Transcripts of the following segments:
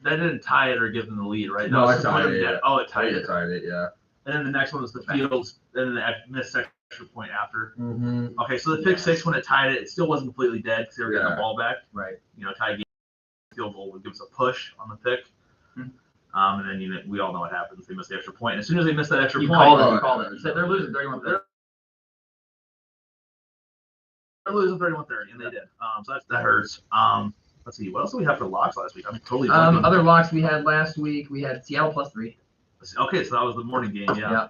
That didn't tie it or give them the lead, right? No, it tied it. Yeah. Oh, it tied it. Tied it, yeah. And then the next one was the Fields, and then the missed extra point after. Mm-hmm. Okay, so the pick six, when it tied it, it still wasn't completely dead because they were getting the ball back. Right. Tie game, field goal would give us a push on the pick. And then we all know what happens. They miss the extra point. And as soon as they miss that extra point, you called it. You said they're losing 31-30. They're losing 31-30, and they did. So that hurts. Let's see. What else do we have for locks last week? I'm totally. Other locks we had last week. We had Seattle +3. Okay, so that was the morning game. Yeah.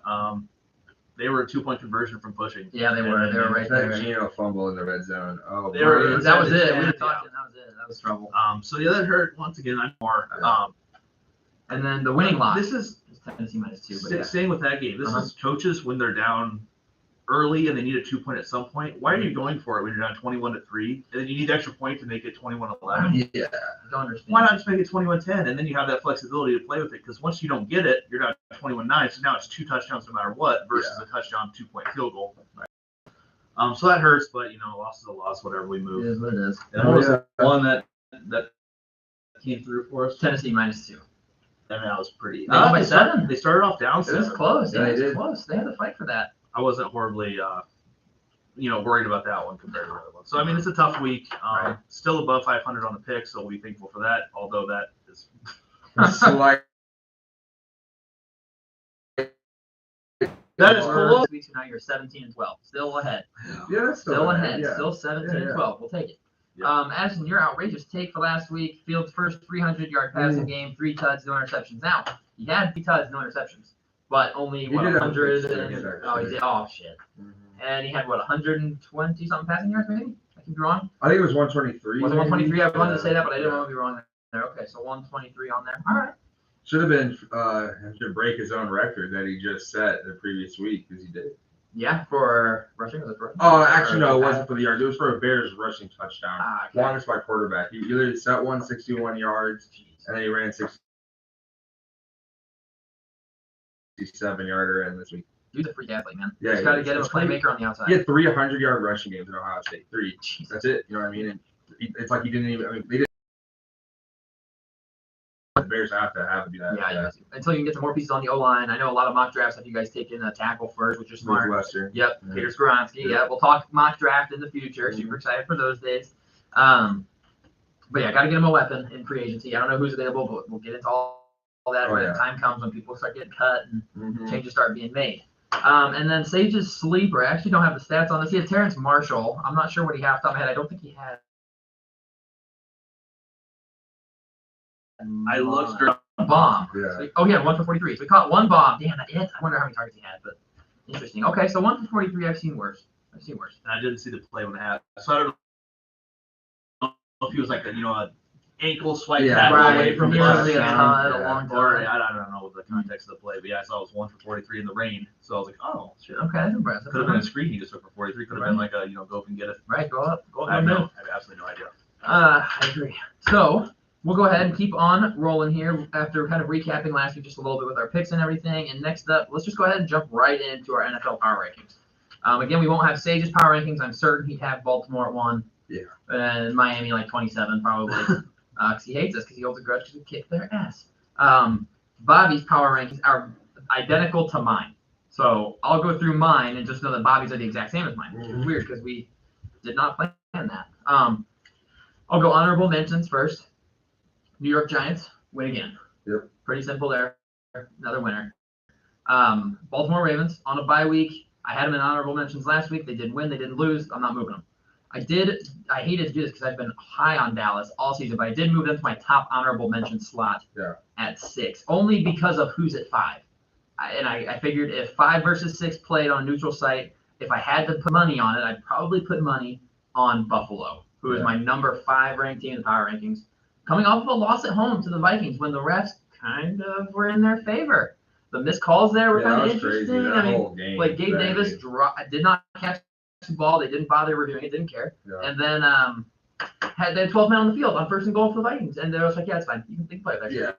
They were a 2-point conversion from pushing. Yeah, they were. They were right there. Gino fumble in the red zone. Oh, that was it. We were talking. That was it. That was trouble. So yeah, that hurt once again. I'm more. And then the winning lock. This is Tennessee -2. But staying with that game. This is coaches when they're down early and they need a 2-point at some point. Why are you going for it when you're down 21-3 and then you need the extra point to make it 21-11? Yeah, don't understand. Why not just make it 21-10 and then you have that flexibility to play with it? Because once you don't get it, you're down 21-9. So now it's 2 touchdowns no matter what versus a touchdown 2-point field goal. Right. So that hurts, but loss is a loss. Whatever, we move. It is what it is. And what was the one that came through for us? Tennessee -2. I mean, that was pretty. They won by 7. They started off down. It was close. Yeah, it was close. They had to fight for that. I wasn't horribly, worried about that one compared to the other one. So I mean, it's a tough week. Still above 500 on the pick, so we'll be thankful for that. Although that is like that is cool. So now you're 17-12, still ahead. Yeah, that's still ahead. Yeah. Still 17-12. We'll take it. Yeah. Addison, your outrageous take for last week. Fields' first 300-yard passing game, 3 tuds, no interceptions. Now he had 3 tuds, no interceptions, but only 100. He did. Oh shit. And he had 120 something passing yards, maybe. I could be wrong. I think it was 123. Was it 123? I wanted to say that, but I didn't want to be wrong there. Okay, so 123 on there. All right. Should have been to break his own record that he just set the previous week because he did. Yeah, for rushing. Oh, actually, no, it wasn't for the yards. It was for a Bears rushing touchdown. Longest by quarterback. He literally set 161 yards, and then he ran 67-yarder in this week. He's a freak athlete, man. Yeah, just got to get him a playmaker on the outside. He had 3 100-yard rushing games in Ohio State. 3. That's it. You know what I mean? And it's like he didn't even. I mean, they didn't. The Bears have to do that. Yeah. Until you can get some more pieces on the O-line. I know a lot of mock drafts have you guys taking a tackle first, which is smart. Western. Yep. Yeah. Peter Skoronski. Yeah. We'll talk mock draft in the future. Super excited for those days. But yeah, got to get him a weapon in free agency. I don't know who's available, but we'll get into all that when the time comes when people start getting cut and changes start being made. And then Sage's sleeper. I actually don't have the stats on this. He had Terrence Marshall. I'm not sure what he had off the top of my head. I don't think he had. I looked for a bomb. Yeah. So he had 1 for 43. So we caught 1 bomb. Damn, that hit. I wonder how many targets he had, but interesting. Okay, so 1 for 43. I've seen worse. And I didn't see the play when it happened. So I don't know if he was like an ankle swipe away from the touchdown. Or I don't know the context of the play, but yeah, I saw it was 1 for 43 in the rain. So I was like, oh shit. Okay, could have been a screen he just took for 43. Could have been like a go up and get it. Right, go up. I have absolutely no idea. I agree. So we'll go ahead and keep on rolling here after kind of recapping last week just a little bit with our picks and everything. And next up, let's just go ahead and jump right into our NFL power rankings. Again, we won't have Sage's power rankings. I'm certain he'd have Baltimore at 1. Yeah. And Miami like 27 probably. Because he hates us because he holds a grudge because we kicked their ass. Bobby's power rankings are identical to mine. So I'll go through mine and just know that Bobby's are the exact same as mine, which is weird because we did not plan that. I'll go honorable mentions first. New York Giants win again. Yep. Pretty simple there. Another winner. Baltimore Ravens on a bye week. I had them in honorable mentions last week. They didn't win. They didn't lose. I'm not moving them. I hated to do this because I've been high on Dallas all season, but I did move them to my top honorable mention slot at 6, only because of who's at 5. I figured if 5 versus 6 played on a neutral site, if I had to put money on it, I'd probably put money on Buffalo, who is my number 5 ranked team in the power rankings, coming off of a loss at home to the Vikings when the refs kind of were in their favor. The missed calls there were kind of interesting. I mean, like Gabe Davis did not catch the ball. They didn't bother reviewing it, didn't care. Yeah. And then they had 12 men on the field on 1st and goal for the Vikings. And they were like, yeah, it's fine. You can play that. Yeah.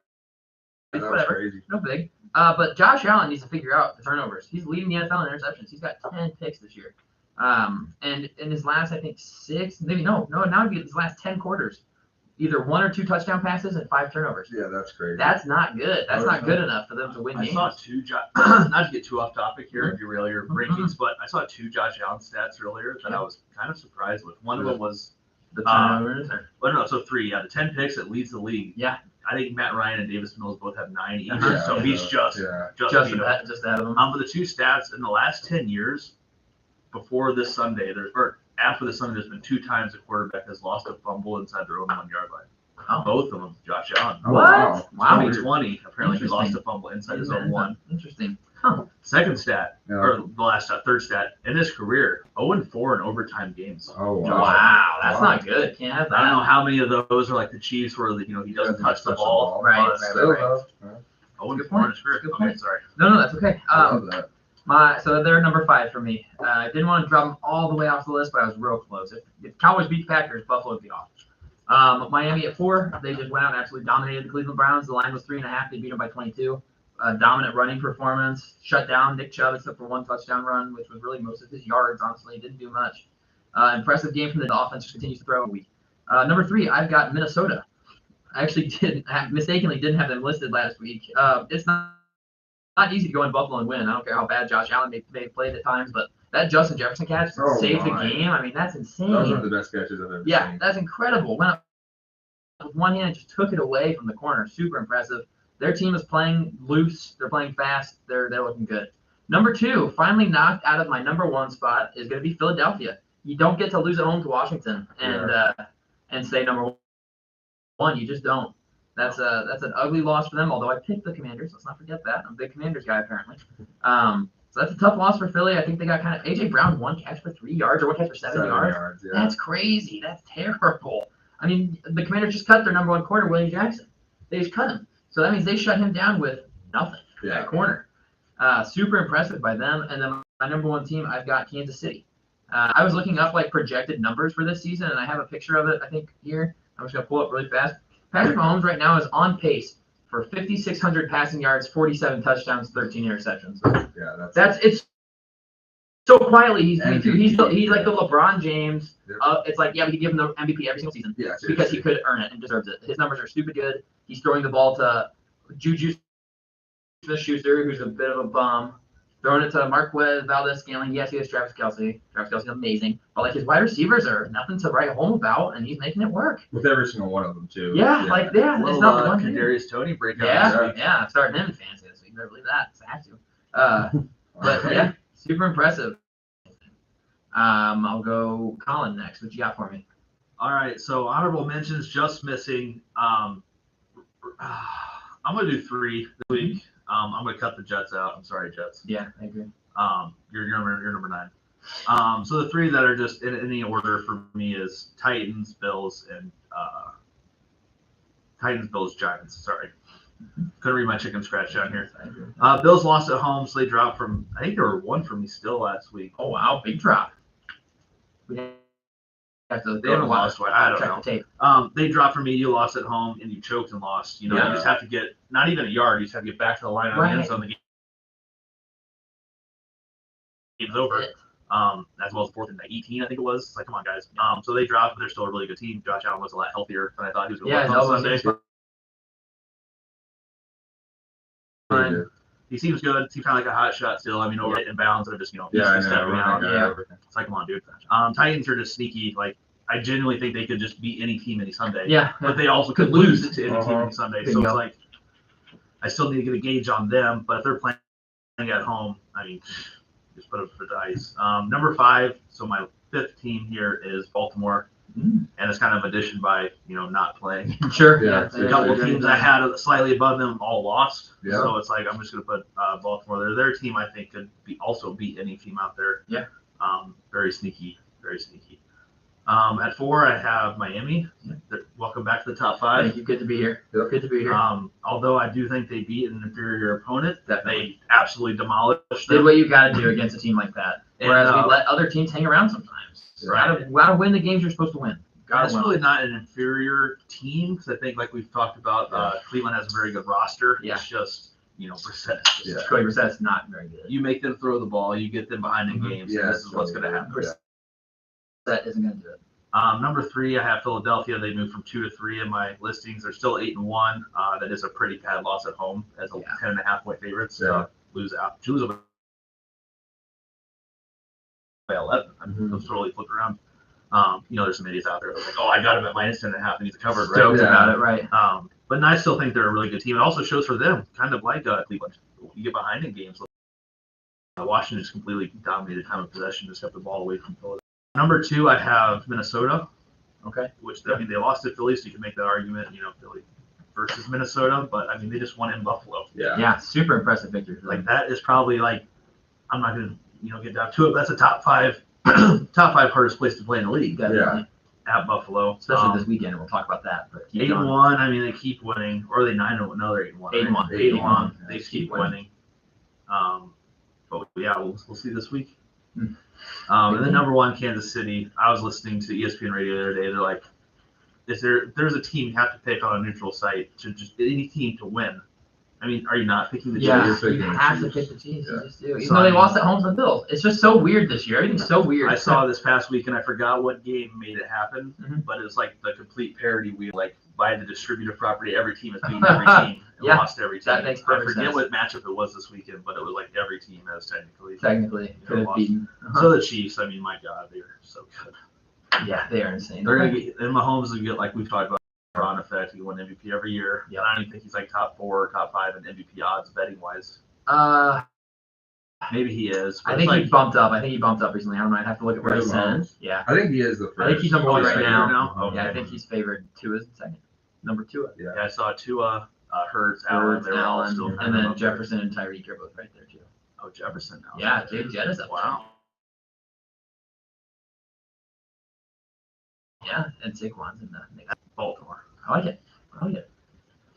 Whatever. Crazy. No big. But Josh Allen needs to figure out the turnovers. He's leading the NFL in interceptions. He's got 10 picks this year. And in his last, I think, 6, maybe now it'd be his last 10 quarters. either 1 or 2 touchdown passes and 5 turnovers. Yeah, that's crazy. That's not good. That's not good enough for them to win games. I saw 2 not to get too off topic here if you really your rankings, but I saw 2 Josh Allen stats earlier that I was kind of surprised with. One of them was the turnovers. So 3. Yeah, the 10 picks that leads the league. Yeah. I think Matt Ryan and Davis Mills both have 9 each, Uh-huh. so he's just ahead of them. But the 2 stats in the last 10 years, before this Sunday, after this Sunday, there's been 2 times a quarterback has lost a fumble inside their own 1-yard line. Oh. Both of them, Josh Allen. Oh, Wow. 2020, apparently he lost a fumble inside his own 1. Interesting. Second stat, or the last stat, third stat, in his career, 0-4 in overtime games. Oh, wow. Wow, that's not good. Can't have that. I don't know how many of those are like the Chiefs where he doesn't touch the ball. Right. 0-4 in his career. Good Okay, point. sorry. No, that's okay. I love that. So they're number 5 for me. I didn't want to drop them all the way off the list, but I was real close. If Cowboys beat the Packers, Buffalo would be off. Miami at 4. They just went out and absolutely dominated the Cleveland Browns. The line was 3.5. They beat them by 22. Dominant running performance. Shut down Nick Chubb except for 1 touchdown run, which was really most of his yards. Honestly, he didn't do much. Impressive game from the offense, which continues to throw a week. Number 3, I've got Minnesota. I actually mistakenly didn't have them listed last week. It's not easy to go in Buffalo and win. I don't care how bad Josh Allen may have played at times, but that Justin Jefferson catch saved the game. I mean, that's insane. That was one of the best catches I've ever seen. Yeah, that's incredible. Went up with one hand and just took it away from the corner. Super impressive. Their team is playing loose. They're playing fast. They're looking good. Number 2, finally knocked out of my number 1 spot, is going to be Philadelphia. You don't get to lose at home to Washington and stay number 1. You just don't. That's an ugly loss for them, although I picked the Commanders. Let's not forget that. I'm a big Commanders guy, apparently. So that's a tough loss for Philly. I think they got kind of – A.J. Brown, 1 catch for 3 yards or 1 catch for 7 yards. Yeah. That's crazy. That's terrible. I mean, the Commanders just cut their number 1 corner, William Jackson. They just cut him. So that means they shut him down with nothing at corner. Super impressive by them. And then my number 1 team, I've got Kansas City. I was looking up projected numbers for this season, and I have a picture of it, I think, here. I'm just going to pull it up really fast. Patrick Mahomes right now is on pace for 5,600 passing yards, 47 touchdowns, 13 interceptions. Yeah, it's so quietly he's like the LeBron James. It's like, yeah, we could give him the MVP every single season because he could earn it and deserves it. His numbers are stupid good. He's throwing the ball to Juju Smith-Schuster, who's a bit of a bum. Throwing it to Marquez, Valdez-Scantling. Yes, he has Travis Kelce. Travis Kelce is amazing. But his wide receivers are nothing to write home about, and he's making it work. With every single one of them, too. Yeah. It's not the one thing. Kadarius Toney breakout. Yeah, I'm starting him in fantasy this week. You better believe that. I have to. But yeah, super impressive. I'll go Colin next. What you got for me? All right, so honorable mentions just missing. I'm gonna do 3 this week. I'm gonna cut the Jets out. I'm sorry, Jets. Yeah, I agree. You're number 9. So the 3 that are just in any order for me is Titans, Bills, and Giants. Sorry, couldn't read my chicken scratch down here. Bills lost at home, so they dropped from. I think they were 1 for me still last week. Oh wow, big drop. They haven't lost. I don't know. The tape. They dropped from me. You lost at home, and you choked and lost. You just have to get not even a yard. You just have to get back to the line on the end zone. The game's over. As well as 4th and 18, I think it was. It's like, come on, guys. So they dropped, but they're still a really good team. Josh Allen was a lot healthier than I thought he was going to look on Sunday. He seems good. Seems kind of like a hot shot still. I mean, over in bounds that are just, stepping out. It's like, come on, dude. Titans are just sneaky. Like, I genuinely think they could just beat any team any Sunday. Yeah. But they also could lose to any team any Sunday. So it's like, I still need to get a gauge on them. But if they're playing at home, I mean, just put it for dice. Number 5, so my 5th team here is Baltimore. And it's kind of addition by, not playing. Sure. Yeah. A couple of teams I had slightly above them all lost. Yeah. So it's like, I'm just going to put Baltimore there. Their team, I think, could also beat any team out there. Yeah. Very sneaky. Very sneaky. At 4, I have Miami. Welcome back to the top 5. Thank you. Good to be here. Good to be here. Although I do think they beat an inferior opponent, that they absolutely demolished them. Did what you got to do against a team like that. Whereas we let other teams hang around sometimes. Right. Got to win the games you're supposed to win. It's really not an inferior team because I think, like we've talked about, Cleveland has a very good roster. Yeah. It's just, Brissett. Cody Brissett's not very good. You make them throw the ball, you get them behind in games, and this is what's going to happen. Brissett isn't going to do it. Number 3, I have Philadelphia. They moved from 2 to 3 in my listings. They're still 8-1. That is a pretty bad loss at home as a 10.5-point favorite. So lose over by 11. Those totally flipped around. There's some idiots out there that's like, oh, I got him at minus 10.5 and he's covered, right? Stoked about it, right? But I still think they're a really good team. It also shows for them, kind of like Cleveland. You get behind in games. Washington just completely dominated time of possession, just kept the ball away from Philadelphia. Number 2, I have Minnesota. Okay. Which, they lost to Philly, so you can make that argument, Philly versus Minnesota. But, they just won in Buffalo. Yeah, super impressive victory. Like, that is probably, I'm not going to, get down to it. That's a top 5 hardest place to play in the league. Definitely. At Buffalo. Especially this weekend, and we'll talk about that. But 8-1, they keep winning. Or are they 9-1? No, they're 8-1. 8-1. They keep winning. But, we'll see this week. And then number 1, Kansas City. I was listening to ESPN radio the other day. They're like, there's a team you have to pick on a neutral site to just any team to win. Are you not picking the Chiefs? Yeah, you have to pick the Chiefs. You just do. Even though they lost at home to the Bills. It's just so weird this year. Everything's so weird. I saw this past week, and I forgot what game made it happen, but it was like the complete parody wheel. Like, by the distributive property, every team has beaten every team and lost every team. That makes perfect sense. I forget what matchup it was this weekend, but it was like every team has technically could have beaten. So the Chiefs, my God, they're so good. Yeah, they are insane. They're going to get, and Mahomes will get, like we've talked about, Ron effect. He won MVP every year. Yeah. I don't even think he's like top 4 or top 5 in MVP odds betting wise. Maybe he is. I think he bumped up. Recently. I don't know. I'd have to look at where he's at. Yeah. I think he is the first. I think he's number 1 right now. Okay. Yeah, I think he's favored. 2 is second. Number 2. Yeah, I saw Tua, Hurts, Allen, still and then Jefferson and Tyreek are both right there too. Oh, Jefferson now. Yeah, dude, Jet is up. Wow. Yeah, and Saquon's in Baltimore. I like it.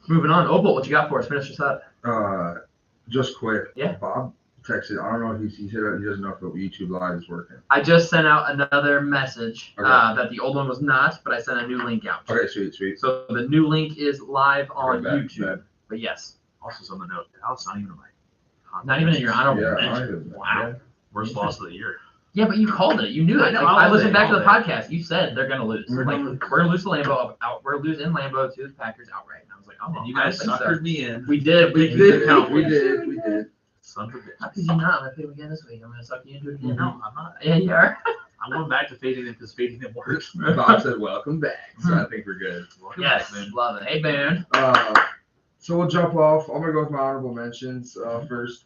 Moving on. Opal, what you got for us? Finish this up. Just quick. Yeah. Bob texted. I don't know if he said he doesn't know if the YouTube Live is working. I just sent out another message that the old one was not, but I sent a new link out. Okay, sweet. So the new link is live on YouTube. Bad. But yes. Also, something to note, Dallas not even in my Not even in your honorable Yeah, mention. Wow. Worst loss of the year. Yeah, but you called it. You knew it. I know, I all listened day, back to all the day. podcast. You said they're gonna lose. We're We're gonna lose to Lambeau. We're losing Lambeau to the Packers outright. And I was like, oh, And you guys suckered me in. We did. We did. Son of a bitch. How could you not? I'm gonna pick again this week. I'm gonna suck you into it again. No, I'm not. Yeah, you are. I'm going back to fading it because fading it works. Bob said, "Welcome back." So I think we're good. Yes, love it. Hey, Ben. So we'll jump off. I'm gonna go with my honorable mentions first.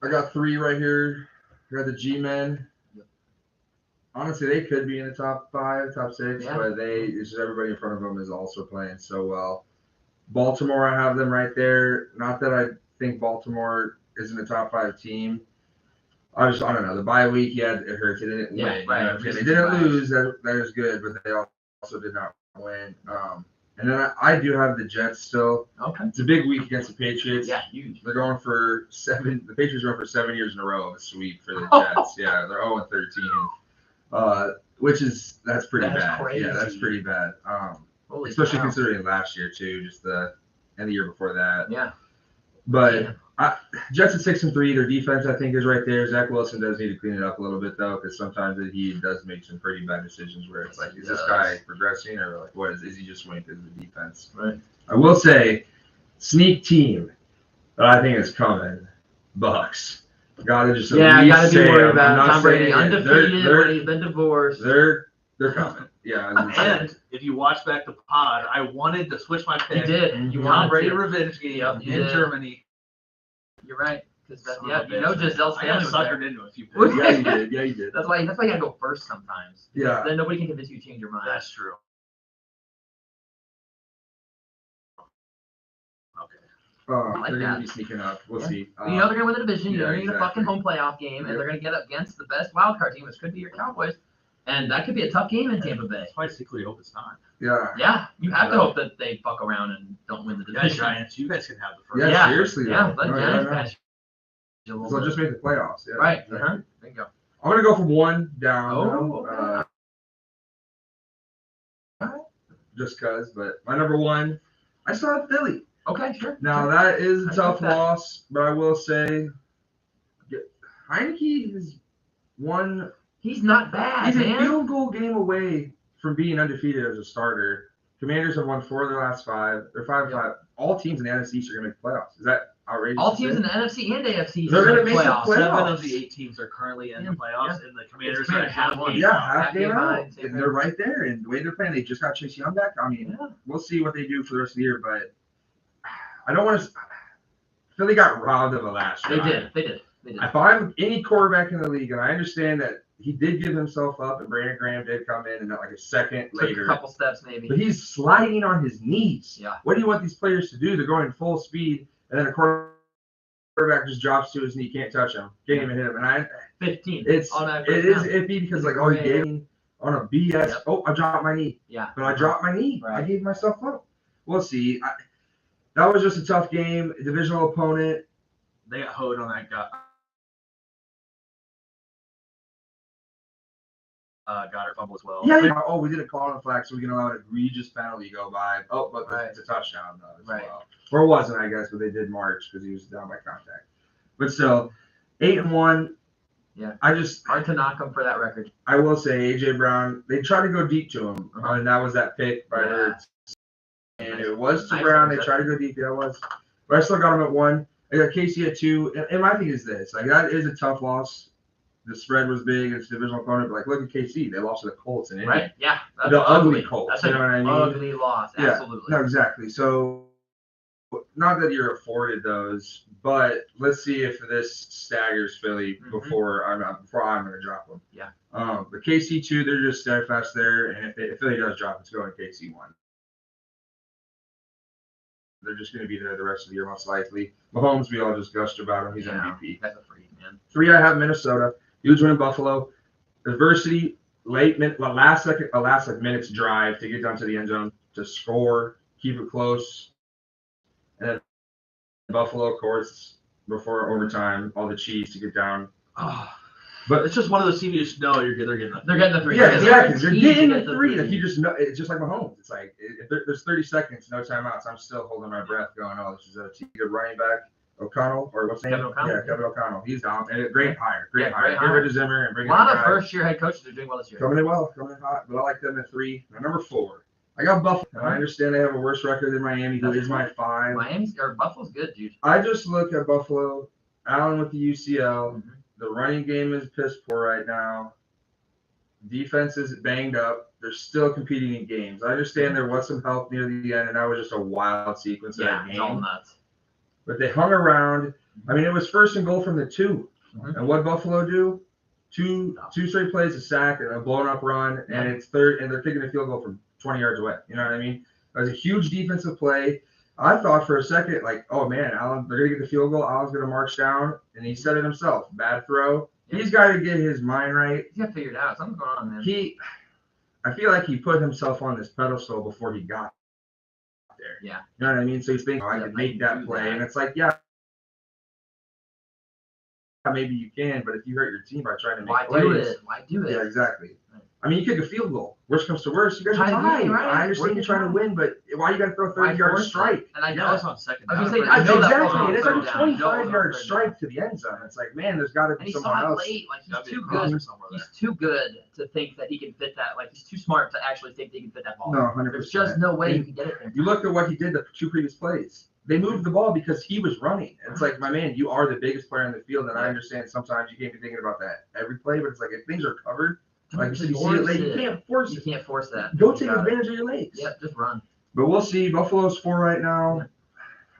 I got 3 right here. I got the G-Men. Honestly, they could be in the top 5, top 6, but it's just everybody in front of them is also playing so well. Baltimore, I have them right there. Not that I think Baltimore isn't a top 5 team. I don't know. The bye week, it hurts. They didn't win. Right. They didn't lose. That is good, but they also did not win. And then I do have the Jets still. Okay. It's a big week against the Patriots. Yeah, huge. They're going for 7. The Patriots are going for 7 years in a row of a sweep for the Jets. Yeah, they're 0-13. That's pretty bad. Crazy. Yeah, that's pretty bad. Holy Especially cow. considering last year too, and the year before that. Yeah. But Jets at 6-3. Their defense, I think, is right there. Zach Wilson does need to clean it up a little bit though, because sometimes he does make some pretty bad decisions where it's like, is this guy progressing or like what is he just winning because of the defense? Right. I will say, sneak team that I think is coming, Bucks. Gotta just gotta be worried about Tom Brady saying undefeated when he's been divorced. They're coming. Yeah. And if you watch back the pod, I wanted to switch my pick. You did. You Tom wanted Brady to. revenge game Yep, in you did. Germany. You're right. Because Son of a you know bitch. Giselle's I got family was there. suckered into a few picks. Yeah, you did. That's why you gotta go first sometimes. Yeah. Then nobody can convince you to change your mind. That's true. Okay. like they're that. gonna be sneaking up. We'll see. You know they're gonna win the division. You know yeah, they're gonna get a fucking home playoff game, and they're gonna get up against the best wild card team, which could be your Cowboys, and that could be a tough game in Tampa Bay. That's why I secretly hope it's not. Yeah. Yeah, you have to hope that they fuck around and don't win the Yeah, division. Giants, you guys can have the first. Yeah, seriously. Yeah, though. let No, Giants no. pass you a little So bit. just make the playoffs. Yeah. Right. Exactly. Uh-huh. There you go. I'm gonna go from 1 down. Oh, now, just cause, but my number 1, I still have Philly. Okay, sure. Now that is a I tough like that. loss, but I will say, Heineke has won He's not bad, He's man. a field goal game away from being undefeated as a starter. Commanders have won 4 of their last 5. They're 5-5. All teams in the NFC East are going to make playoffs. Is that outrageous? All teams in the NFC and AFC They're going gonna to make the playoffs. playoffs. 7 of the 8 teams are currently in the playoffs, and the Commanders are half one. Yeah, half game game out. behind. And they're right there. And the way they're playing, they just got Chase Young back. I mean, we'll see what they do for the rest of the year, but I don't want to. Philly got robbed of the last year. They did. If I'm any quarterback in the league, and I understand that he did give himself up, and Brandon Graham did come in, and like a second later. A couple steps maybe. But he's sliding on his knees. Yeah. What do you want these players to do? They're going full speed, and then a quarterback just drops to his knee, can't touch him, can't even hit him. And 15. it is iffy because like, oh, he gave on a BS. Yep. Oh, I dropped my knee. Yeah. But I dropped my knee. Right. I gave myself up. We'll see. That was just a tough game. Divisional opponent. They got hoed on that guy. Got it fumble as well. Yeah. Oh, we didn't call on a flag, so we can allow an egregious penalty go by. Oh, but it's a touchdown though as well. Or it wasn't, I guess, but they did march because he was down by contact. But still, 8-1. Yeah. Hard to knock him for that record. I will say AJ Brown. They tried to go deep to him, and that was that pick by Hurts. And it was to Brown. They tried to go deep. Yeah, it was. But I still got him at 1. I got Casey at 2. And my thing is this: like that is a tough loss. The spread was big. It's a divisional opponent. But like, look at KC. They lost to the Colts in Indy. Right. Yeah. That's the ugly Colts. That's you know what I mean? Ugly loss. Absolutely. Yeah. No, exactly. So, not that you're afforded those, but let's see if this staggers Philly before I'm going to drop them. Yeah. But KC 2, they're just steadfast there, and if Philly does drop, it's going KC 1. They're just going to be there the rest of the year, most likely. Mahomes, we all just gushed about him. He's MVP. That's a freak, man. 3, I have Minnesota. Huge win in Buffalo. Adversity, last minutes drive to get down to the end zone, to score, keep it close. And then Buffalo, of course, before overtime, all the cheese to get down. But it's just one of those teams you just know they're getting the 3. Yeah, exactly. They're getting the 3. Like you just know, it's just like Mahomes. It's like if there's 30 seconds, no timeouts. I'm still holding my breath, going, "Oh, this is a good running back, O'Connell, or what's his name? Kevin O'Connell. He's down, and a great hire. Great hire. Get rid of Zimmer and bring a lot of first-year head coaches are doing well this year. Coming in hot. But I like them at 3. Now, number 4. I got Buffalo. I understand they have a worse record than Miami, who is my 5. Buffalo's good, dude. I just look at Buffalo, Allen with the UCL. The running game is piss poor right now. Defense is banged up. They're still competing in games. I understand there was some help near the end, and that was just a wild sequence of that game. It's all nuts. But they hung around. I mean, it was 1st and goal from the 2. And what Buffalo do? Two straight plays, a sack, and a blown-up run, and it's 3rd, and they're kicking a field goal from 20 yards away. You know what I mean? It was a huge defensive play. I thought for a second, like, oh, man, Allen, they're going to get the field goal. Allen's going to march down, and he said it himself. Bad throw. Yeah. He's got to get his mind right. He's got to figure it out. Something's going on, man. I feel like he put himself on this pedestal before he got there. Yeah. You know what I mean? So he's thinking, I could make that play. And it's like, yeah, maybe you can, but if you hurt your team by trying to make plays. Why do it? Yeah, exactly. I mean, you kick a field goal. Worst comes to worst, you guys are tied. Right. I understand you're trying to win, but why you got to throw a 30-yard strike? And I know it's on second. I was going to say, exactly. It's like a 25-yard strike to the end zone. It's like, man, there's got to be someone else. Late. Like, he's too good. He's too good to think that he can fit that. Like, he's too smart to actually think that he can fit that ball. No, 100%. There's just no way you can get it there. You look at what he did the 2 previous plays. They moved the ball because he was running. And it's like, my man, you are the biggest player in the field, and I understand sometimes you can't be thinking about that every play, but it's like if things are covered, like you said, you see it late, you can't force it. You can't force that. Go take advantage of your legs. Yep, just run. But we'll see. Buffalo's 4 right now.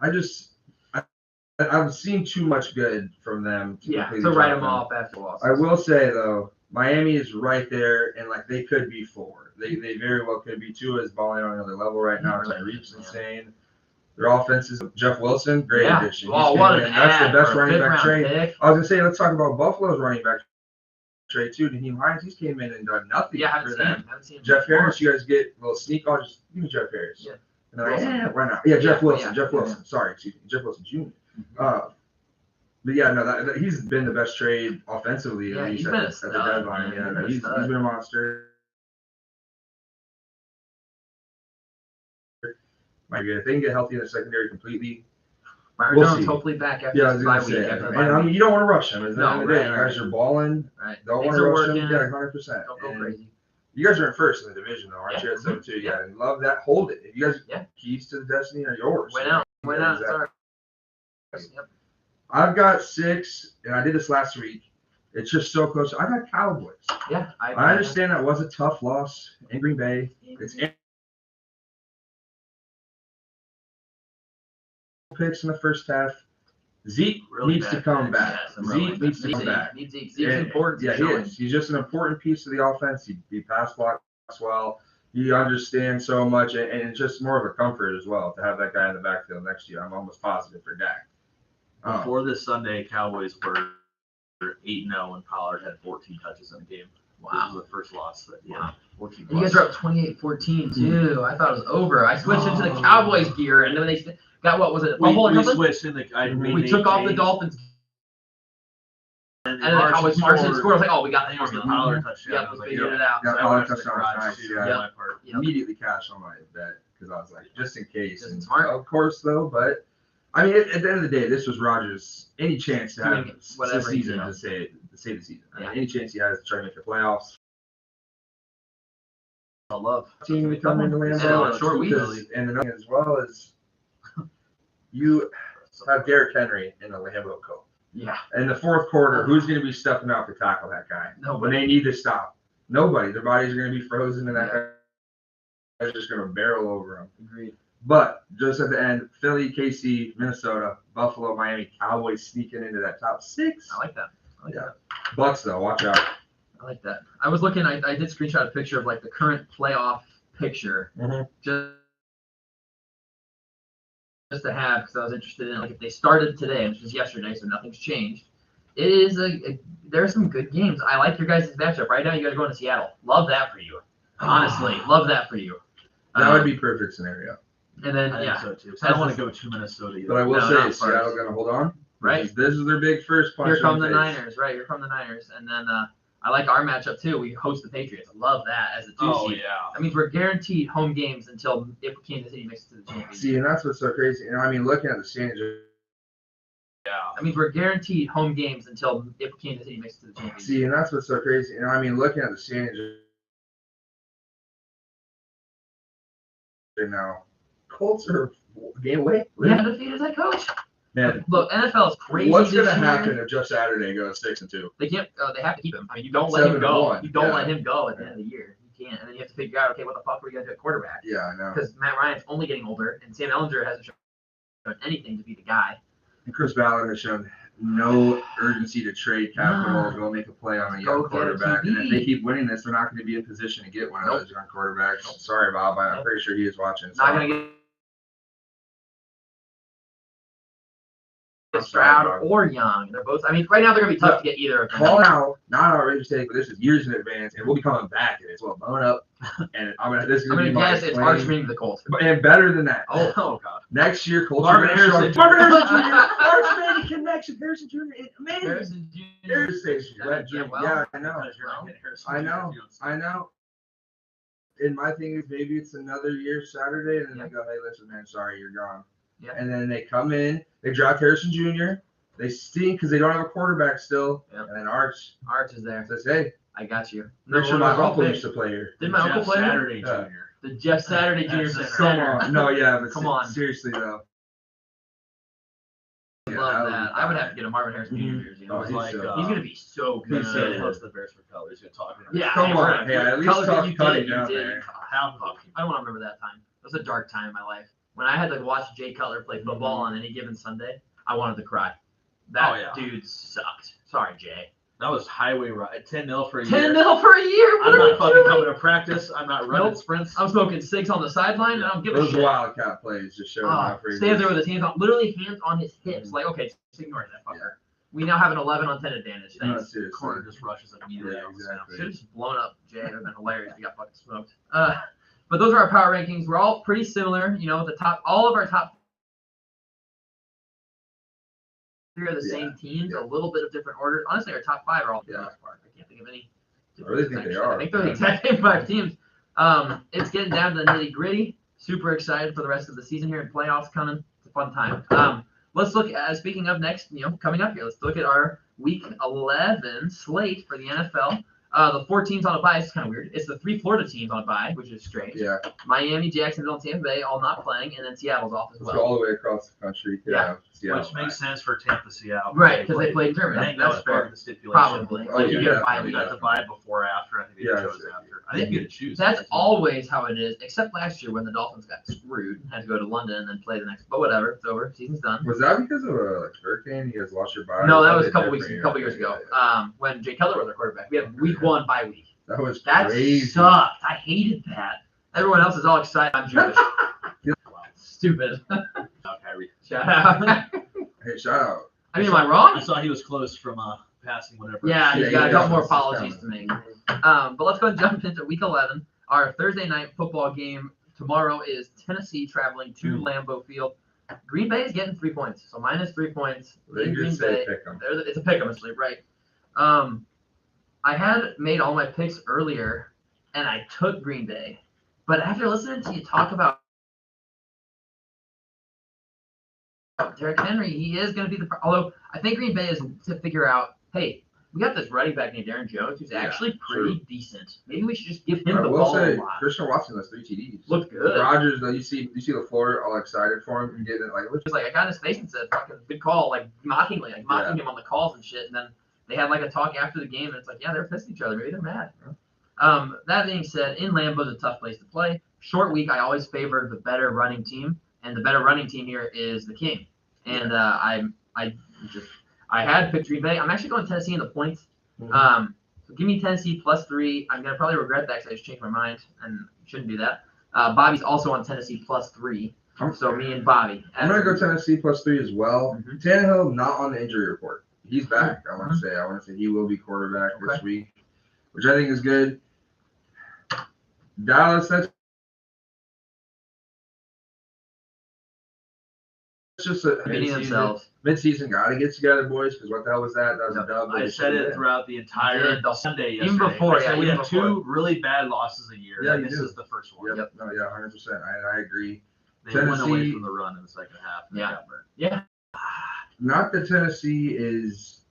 I've seen too much good from them. To write them off after loss. I will say, though, Miami is right there, and like they could be 4. They very well could be. Tua is balling on another level right now. Tyreek's insane. Their offense is Jeff Wilson, great addition. Oh, what an That's the best running back trade. Pick. I was gonna say, let's talk about Buffalo's running back trade too. Naheem Hines, he's came in and done nothing. Yeah, I haven't seen him. Jeff Harris, you guys get a little sneak. I'll just give me Jeff Harris. Yeah. And they're like, why not? Yeah, Jeff Wilson. Jeff Wilson. Sorry, excuse me, Jeff Wilson Jr. But yeah, no, he's been the best trade offensively at least at the deadline. Yeah, he's been a monster. Might be good. If they can get healthy in the secondary completely, Byron We'll Jones see. hopefully back after Yeah, I this was bye gonna week. say, After the and bye I mean, week. you don't want to rush them. At the No, end of the day, right, you guys are balling. Right. Don't want Things to are rush working. them. Yeah, 100%. Don't go And crazy. you guys are in first in the division, though, aren't Yeah. you? At 7-2, Yeah. and love that. Hold it. If you guys, Yeah. keys to the destiny are yours. Win out. Yeah, exactly. Sorry. Yep. I've got 6, and I did this last week. It's just so close. I got Cowboys. Yeah. I understand that was a tough loss in Green Bay. It's picks in the first half. Zeke Really needs to bad come picks. back. Yeah, some Zeke really needs to bad come Zeke. back. Zeke's And- important. Yeah, he is. He's just an important piece of the offense. He pass blocks well. He understands so much, and it's just more of a comfort as well to have that guy in the backfield next year. I'm almost positive for Dak. Before this Sunday, Cowboys were 8-0 and Pollard had 14 touches in the game. This Wow. was the first loss that Wow. 14 You guys plus. are up 28-14 too. I thought it was over. I switched into the Cowboys gear, and then they got what was it? We Fumble or something? switched in the. We took off the Dolphins, and then the Cowboys marched and scored. I was like, oh, we got I the think it was the formula. Pollard touchdown. Yep, I was we like, figured yeah. it out. Yeah, So I Pollard went to the touchdown was garage nice, too, yeah. on Yep. my part. Yep. Immediately cashed on my bet because I was like, just in case. Just And smart. of course, though, but I mean, at the end of the day, this was Rodgers' any chance to have Doing the whatever he season can. to save the season. I mean, Yeah. any chance he has to try to make the playoffs. I love. Team to come into Yeah, Lambeau, short week. and another as well as you have Derrick Henry in the Lambeau Cup. Yeah. In the fourth quarter, who's going to be stepping out to tackle that guy when Nobody. they need to stop? Nobody. Their bodies are going to be frozen, and that guy's just going to barrel over them. Agreed. But just at the end, Philly, KC, Minnesota, Buffalo, Miami, Cowboys sneaking into that top 6. I like that. Yeah. Bucks though, watch out. I like that. I was looking. I did screenshot a picture of like the current playoff picture, just to have because I was interested in like if they started today, which was yesterday, so nothing's changed. It is there's some good games. I like your guys' matchup right now. You guys are going to Seattle. Love that for you. Honestly, love that for you. That would be perfect scenario. And then I think yeah, so too. So I don't want to go to Minnesota either. But I will No, say, not is Seattle first. going to hold on? Right. This is their big first punch. Here come in the face. Niners, right? Here come the Niners, and then I like our matchup too. We host the Patriots. I love that as a 2 Oh seed. yeah. That means we're guaranteed home games until if Kansas City makes it to the championship. See, and that's what's so crazy. You know, I mean, looking at the standings, Yeah. That means we're guaranteed home games until if Kansas City makes it to the championship. see, and that's what's so crazy. You know, I mean, looking at the standings right now, Colts are a game away. We had defeated head coach. Man, Look, NFL is crazy. what's this going to year. happen if Jeff Saturday goes 6-2? They can't. They have to keep him. I mean, you don't let him go. 7-1, You don't yeah. let him go at the end of the year. You can't. And then you have to figure out, okay, what the fuck are we gonna do at quarterback? Yeah, I know. Because Matt Ryan's only getting older, and Sam Ellinger hasn't shown anything to be the guy. And Chris Ballard has shown no urgency to trade capital, No. go make a play on a Go young get a quarterback. And if QB. they keep winning this, they're not going to be in position to get one of Nope. those young quarterbacks. Sorry, Bob. I'm pretty sure he is watching. Not gonna get Stroud or Young. They're both. I mean, right now they're gonna be tough to get either of them. Call out, not outrageous take, but this is years in advance, and we'll be coming back at it. So bone up, and this is I'm going to gonna be guess my it's claim. Arch meaning the Colts. And better than that. Oh, God. Next year, Colts Marvin are gonna Harrison. show- Marvin Harrison Jr. Arch made a connection. Harrison Jr. Amazing. Harrison Jr. Harrison Station. Yeah, well, Yeah, I know. Because you're not getting Harrison I Jr. know. if you don't see I it. know. And my thing is maybe it's another year Saturday, and then Yeah. they go, hey, listen, man, sorry, you're gone. Yeah. And then they come in, they draft Harrison Jr., they stink because they don't have a quarterback still. Yeah. And then Arch Arch is there. says, hey, I got you. pretty sure my uncle used to play here. Did my uncle Jeff play? Saturday Yeah. Jr. The Jeff Saturday Jr. That's center. it. Come on. No, yeah, but Come on. seriously, though. Yeah, Love would that. be I would fine. have to get a Marvin Harrison Jr. Mhm. jersey. Oh, It was he's like, so- He's gonna be so good. He's He so said good. host the Bears for color. He's gonna talk to him. Yeah, Come on. right. Hey, at least Colors that talk you Cuddy did, you down did. there. Half of I don't want to remember that time. It was a dark time in my life. When I had to watch Jay Cutler play football on any given Sunday, I wanted to cry. That Oh, yeah. dude sucked. Sorry, Jay. That was highway ride. 10-0 for a year. 10-0 for a year. What I'm are not we fucking doing? coming to practice. I'm not running Nope. sprints. I'm smoking cigs on the sideline, and I don't give a Those shit. Wildcat plays just show how crazy. Stands there with his hands on, literally hands on his hips. Like, okay, just ignore that fucker. Yeah. We now have an 11 on 10 advantage. No, Thanks. seriously. Corner just rushes immediately. Yeah, on the snap. exactly. Should have just blown up Jay. It would have been hilarious if he got fucking smoked. But those are our power rankings. We're all pretty similar. You know, all of our top three are the same teams, a little bit of different orders. Honestly, our top five are all for the most part. I can't think of any. I really think they actually. are. I think they're the exact same 5 teams. It's getting down to the nitty gritty. Super excited for the rest of the season here and playoffs coming. It's a fun time. let's look at, speaking of next, coming up here, let's look at our week 11 slate for the NFL. The 4 teams on a bye is kind of weird. It's the 3 Florida teams on a bye, which is strange. Yeah. Miami, Jacksonville, and Tampa Bay all not playing, and then Seattle's off as well. All the way across the country. Yeah. Seattle, which makes sense for Tampa, Seattle. Right, because they played in Germany. I think that was part of the stipulation. Probably. Oh, you get a bye You week. got to buy before or after. I think they chose after. I think you get to choose. That's always how it is, except last year when the Dolphins got screwed, had to go to London and then play the next. But whatever, it's over. Season's done. Was that because of a hurricane? You guys lost your bye? No, that was a couple years ago. When Jay Cutler was our quarterback, we had week 1 bye week. That was That crazy. sucked. I hated that. Everyone else is all excited. I'm Jewish. Stupid. Kyrie. Shout out. Hey, shout out. I mean, am I wrong? I saw he was close from passing whatever. Yeah, he's got a couple more it's apologies to make. But let's go and jump into week 11. Our Thursday night football game tomorrow is Tennessee traveling to Lambeau Field. Green Bay is getting 3 points, so minus 3 points. They in did Green say Bay. pick 'em. It's a pick 'em, actually, right? I had made all my picks earlier, and I took Green Bay. But after listening to you talk about Derrick Henry, he is going to be the. Although I think Green Bay is to figure out, hey, we got this running back named Aaron Jones who's actually pretty decent. Maybe we should just give him the ball a lot. Christian Watson has 3 TDs. Looked good. Rodgers, though, you see the floor all excited for him and getting it like. Just like I got in his face and said, "Fucking good call," like mockingly, like mocking him on the calls and shit. And then they had like a talk after the game, and it's like, yeah, they're pissed at each other. Maybe they're mad. That being said, in Lambeau is a tough place to play. Short week, I always favor the better running team, and the better running team here is the King. And I had picked Green Bay. I'm actually going Tennessee in the points. So give me Tennessee +3. I'm gonna probably regret that because I just changed my mind and shouldn't do that. Bobby's also on Tennessee +3. So me and Bobby. I'm gonna go Tennessee +3 as well. Tannehill not on the injury report. He's back. I want to say he will be quarterback this week, which I think is good. Dallas, that's just a mid-season. Got to get together, boys, because what the hell was that? That was a dub. I said it throughout the entire Sunday yesterday. Even before, we have 2 really bad losses a year. Yeah, this is the first one. Yep. No, yeah, 100%. I agree. They went away from the run in the second half. Yeah. Not that Tennessee is.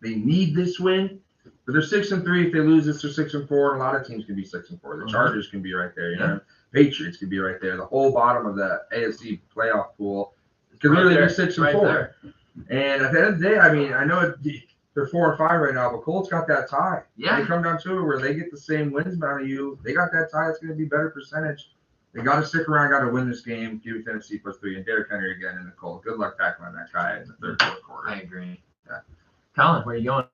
They need this win, but they're 6-3. If they lose this, they're 6-4. And a lot of teams can be 6-4. The Chargers can be right there. You know, Patriots can be right there. The whole bottom of the AFC playoff pool could really be 6-4. And at the end of the day, I mean, I know they're 4-5 right now, but Colts got that tie. Yeah. They come down to it where they get the same wins amount of you. They got that tie. It's going to be better percentage. They got to stick around, got to win this game. Give it Tennessee +3 and Derrick Henry again in the Colts. Good luck tackling that guy in the third, fourth quarter. I agree. Yeah. Colin, where are you going?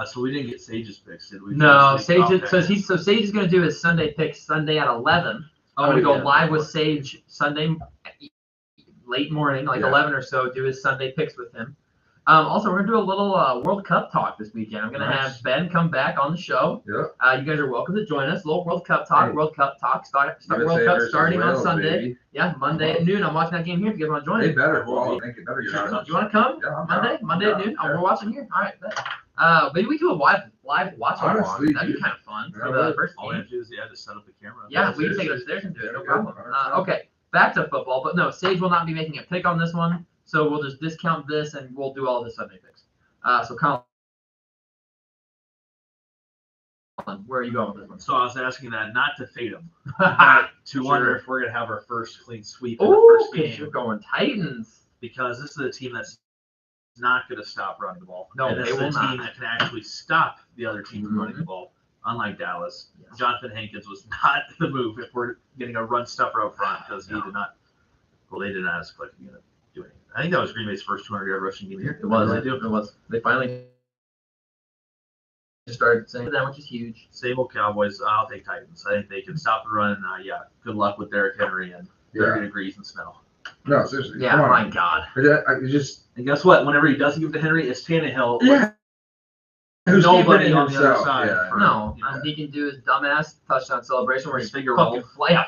So we didn't get Sage's picks, did we? No, Sage is going to do his Sunday picks Sunday at 11. I'm going to go live with Sage Sunday late morning, 11 or so. Do his Sunday picks with him. Also, we're going to do a little World Cup talk this weekend. I'm going to have Ben come back on the show. Yep. You guys are welcome to join us. A little World Cup talk. World Cup starting on Sunday. Baby. Yeah, Monday at noon. I'm watching that game here if you guys want to join. They better. Well, I think it better. Do you want to come? Yeah, Monday at noon. Yeah. We're watching here. All right. Maybe we do a live watch along. That'd be kind of fun for the first All we game. have to do is just set up the camera. Yeah, we can take it upstairs and do it. No problem. Okay, back to football. But no, Sage will not be making a pick on this one. So we'll just discount this and we'll do all the Sunday picks. So Colin, where are you going with this one? So I was asking that not to fade them, but to wonder if we're going to have our first clean sweep in the first game. You're going Titans. Because this is a team that's not going to stop running the ball. No, and this they is will a not. team that can actually stop the other team from running the ball, unlike Dallas. Yes. Jonathan Hankins was not the move if we're getting a run stuffer up front because he did not. Well, they did not as quick. Do anything. I think that was Green Bay's first 200-yard rushing game of the year. It was. They finally started saying that, which is huge. Same old Cowboys. I'll take Titans. I think they can stop the run. Good luck with Derrick Henry and 30 degrees and smell. No, seriously. Yeah, my God. And guess what? Whenever he doesn't give it to Henry, it's Tannehill. Yeah. Who's nobody on the other side. Yeah. He can do his dumbass touchdown celebration where his he finger roll.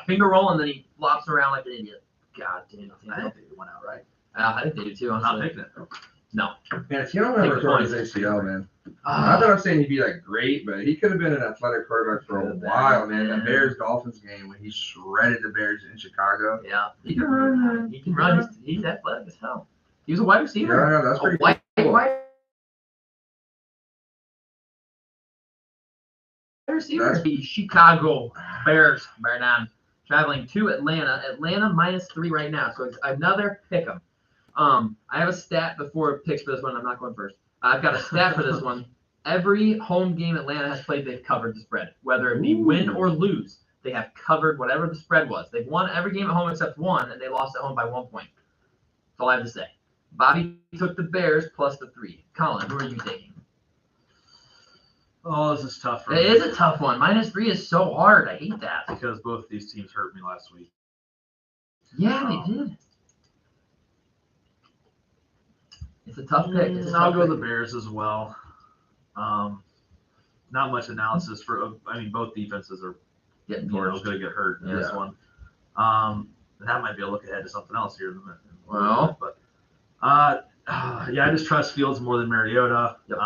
Finger roll, and then he flops around like an idiot. God damn. I think they went out right. I think they do too. I'm Honestly. not picking it. No. Man, if you don't ever throw his ACL, man. Not that I'm saying he'd be like great, but he could have been an athletic quarterback for a while, man. That Bears-Dolphins game when he shredded the Bears in Chicago. Yeah, he can run. He can run. He's athletic as hell. He was a wide receiver. Yeah, that's pretty cool. Wide receiver. The Chicago Bears right now traveling to Atlanta. Atlanta -3 right now, so it's another pick 'em. I have a stat before picks for this one. I'm not going first. I've got a stat for this one. Every home game Atlanta has played, they've covered the spread. Whether it be win or lose, they have covered whatever the spread was. They've won every game at home except one, and they lost at home by 1 point. That's all I have to say. Bobby took the Bears plus the 3. Colin, who are you taking? Oh, this is tough for me. It is a tough one. -3 is so hard. I hate that. Because both of these teams hurt me last week. Yeah, they did. It's a tough pick. I'll go the Bears as well. Not much analysis for. I mean, both defenses are Getting going to get hurt in this one. That might be a look ahead to something else here in a minute. Well, but yeah, I just trust Fields more than Mariota. Yep.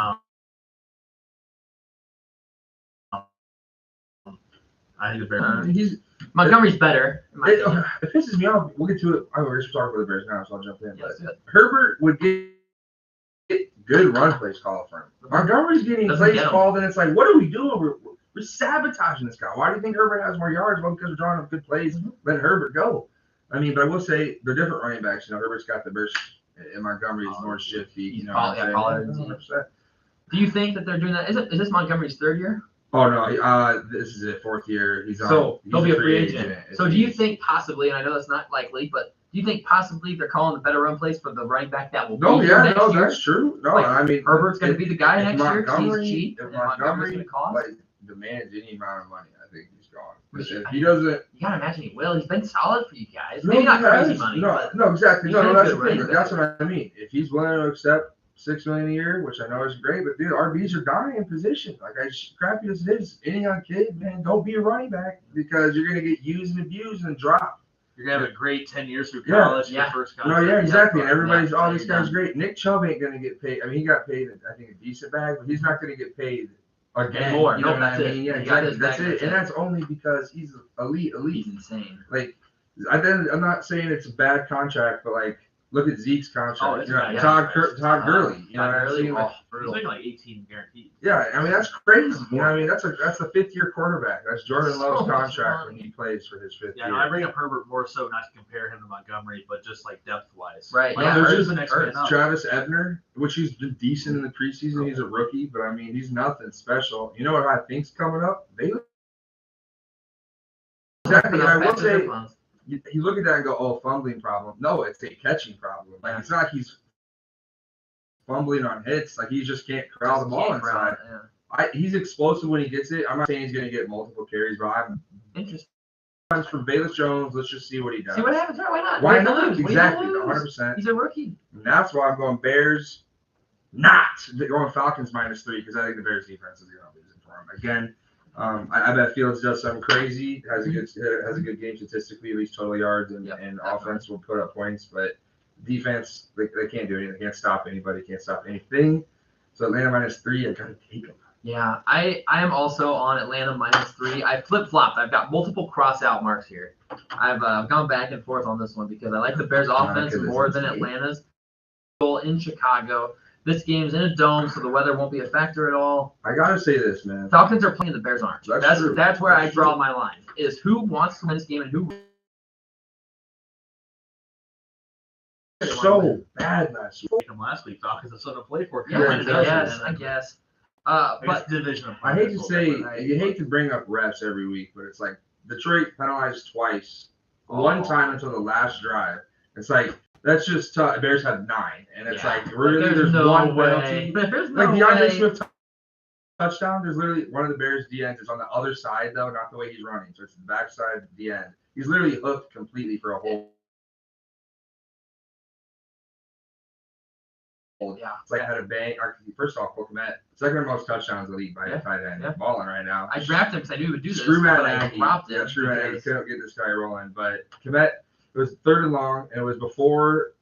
I think the Bears. Montgomery's better. It pisses me off. We'll get to it. We're just talking about the Bears now, so I'll jump in. Yes, but Herbert would get good run plays called for him. Montgomery's getting plays called, and it's like, what are we doing? We're sabotaging this guy. Why do you think Herbert has more yards? Well, because we're drawing up good plays. Let Herbert go. I mean, but I will say they're different running backs. You know, Herbert's got the burst, and Montgomery's more shifty. You know, Do you think that they're doing that? Is this Montgomery's 3rd year? Oh no, this is his 4th year. He's he'll be a free agent. So do you think possibly, and I know that's not likely, but do you think possibly they're calling the better run plays for the running back that will be here next year? That's true. No, like, I mean Herbert's going to be the guy next year because he's cheap. If Montgomery demands any amount of money, I think he's gone. If he doesn't, you gotta imagine he will. He's been solid for you guys. Maybe not crazy money. No, exactly. No, that's the thing. That's what I mean. If he's willing to accept $6 million a year, which I know is great, but dude, RBs are dying in position. Like, crappy as it is, any young kid, man, don't be a running back because you're gonna get used and abused and dropped. You're gonna have a great 10 years through college. Yeah. First contract. No, yeah, exactly. And everybody's, this guy's great. Nick Chubb ain't gonna get paid. I mean, he got paid, I think, a decent bag, but he's not gonna get paid again. More. You know what I mean? Yeah, exactly. That's it. And that's only because he's elite. He's insane. Like, I'm not saying it's a bad contract, but like, look at Zeke's contract. Todd Gurley. You know, he's making like 18 guaranteed. Yeah, I mean that's crazy. You know, I mean that's a 5th-year quarterback. That's Jordan Love's contract when he plays for his 5th year. Yeah, no, I bring up Herbert more so not to compare him to Montgomery, but just like depth-wise. Right. Like, there's just the next man up. Travis Ebner, which he's been decent in the preseason. He's a rookie, but I mean he's nothing special. You know what I think's coming up? Exactly. And I will say. You look at that and go, oh, fumbling problem. No, it's a catching problem. Like, it's not like he's fumbling on hits. Like, he just can't corral the ball inside. He's explosive when he gets it. I'm not saying he's going to get multiple carries, but I'm interested. From Bayless Jones, let's just see what he does. See what happens. Why not? Why not? Exactly, 100%. He's a rookie. And that's why I'm going Bears, not going Falcons -3 because I think the Bears defense is going to lose it for him. Again, I bet Fields does something crazy, has a good game statistically, at least total yards, and offense will put up points, but defense, they can't do anything. They can't stop anybody, can't stop anything. So Atlanta -3, I got to take them. Yeah, I am also on Atlanta -3. I flip-flopped. I've got multiple cross-out marks here. I've gone back and forth on this one because I like the Bears' offense more than Atlanta's. In Chicago. This game's in a dome, so the weather won't be a factor at all. I gotta say this, man. Falcons are playing, the Bears aren't. That's where I draw my line. Is who wants to win this game and who. So bad last week. Falcons are something to play for. I guess. But division. I hate to say, you hate to bring up refs every week, but it's like Detroit penalized twice, one time until the last drive. It's like. That's just tough. Bears have 9, and it's like really there's no one penalty. But there's like the DeAndre Swift touchdown. There's literally one of the Bears DNs is on the other side though, not the way he's running. So it's the backside of the end. He's literally hooked completely for a whole. Yeah, it's like had a bang. First off, Cole Kmet, second most touchdowns in the league by a tight end. Balling right now. I drafted him because I knew he would do this. Screw Matt Nagy. Screw Matt Nagy. Couldn't get this guy rolling, but Kmet. It was 3rd and long, and it was before.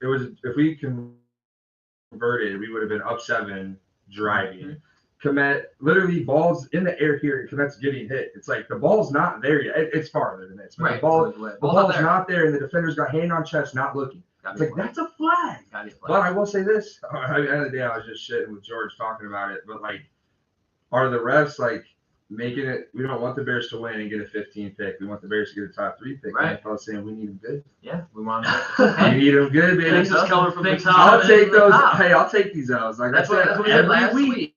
It was if we converted, we would have been up 7 driving. Komet, literally balls in the air here, and Komet's getting hit. It's like the ball's not there yet. It's farther than this. But the ball's not there, and the defender's got hand on chest, not looking. It's like, that's a flag. But I will say this. At the end of the day, I was just shitting with George talking about it. But, like, are the refs, like, making it? We don't want the Bears to win and get a 15 pick. We want the Bears to get a top 3 pick. Right. I was saying we need them good. Yeah, we want them. We need them good, baby. Things just coming from the top. I'll take those. Hey, I'll take these L's. Like that's I said, what we did last every week.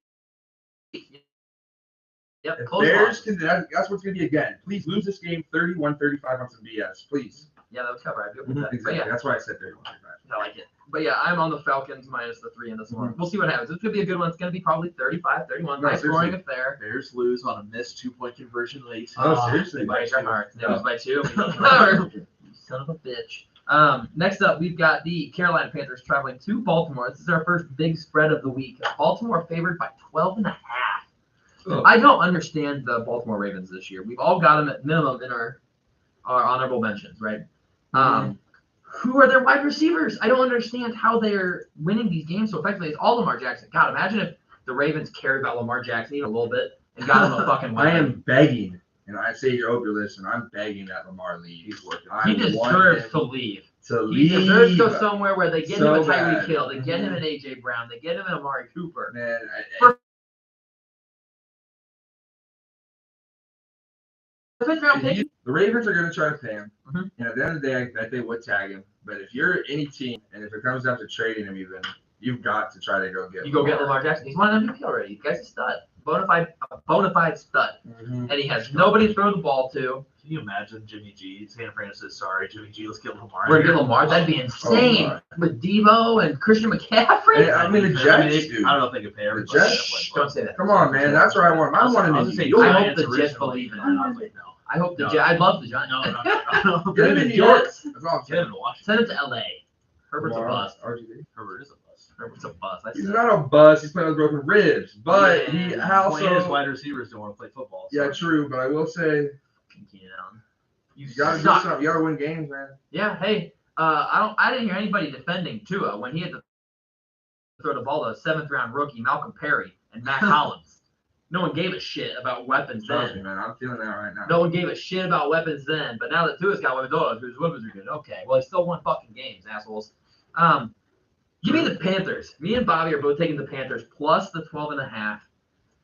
Yep. Bears can. That's what's going to be again. Please lose this game 31-35 on some BS. Please. Yeah, that was cover. I feel that. Exactly. Yeah. That's why I said 31-35. I like it. But yeah, I'm on the Falcons minus the 3 in this one. We'll see what happens. This could be a good one. It's going to be probably 35-31. Nice scoring affair. Bears lose on a missed 2-point conversion late. Oh, seriously? By your heart. It was by 2. You son of a bitch. Next up, we've got the Carolina Panthers traveling to Baltimore. This is our first big spread of the week. Baltimore favored by 12.5. Oh. I don't understand the Baltimore Ravens this year. We've all got them at minimum in our honorable mentions, right? Who are their wide receivers? I don't understand how they're winning these games so effectively. It's all Lamar Jackson. God, imagine if the Ravens cared about Lamar Jackson even a little bit and got him a fucking weapon. I am begging, and I say you hope you're listening. I'm begging that Lamar leave. He's working. He deserves to leave. He deserves to go somewhere where they get him a Tyreek Hill, they get him an AJ Brown, they get him an Amari Cooper. Man, the Ravens are going to try to pay him, and at the end of the day, I bet they would tag him. But if you're any team, and if it comes down to trading him, even you've got to try to go get. You go get Lamar Jackson. He's won an MVP already. The guy's a stud, bona fide stud, and he has nobody to throw the ball to. Can you imagine Jimmy G? San Fran says, "Sorry, Jimmy G, let's get Lamar." We're gonna get Lamar. That'd be insane with Debo and Christian McCaffrey. I mean, the Jets. Dude. I don't know if they could pay everybody. The Jets. Don't say that. Come on, man. That's where I want. I want him to say. I hope the Jets believe in him. I hope the Jets. I'd love the Giants. No. Get him in New York. Get him to Washington. Send him to LA. Herbert's a bust. RGB. Herbert is a bust. Herbert's a bust. He's not a bust. He's playing with broken ribs, but he also. His wide receivers don't want to play football. So. Yeah, true. But I will say, you gotta do something. You gotta win games, man. Yeah. Hey, I didn't hear anybody defending Tua when he had to throw the ball to a 7th-round rookie, Malcolm Perry, and Matt Collins. No one gave a shit about weapons Trust then. me, man. I'm feeling that right now. No one gave a shit about weapons then, but now that Tua's got weapons, his weapons are good. Okay, well, he still won fucking games, assholes. Give me the Panthers. Me and Bobby are both taking the Panthers plus the 12.5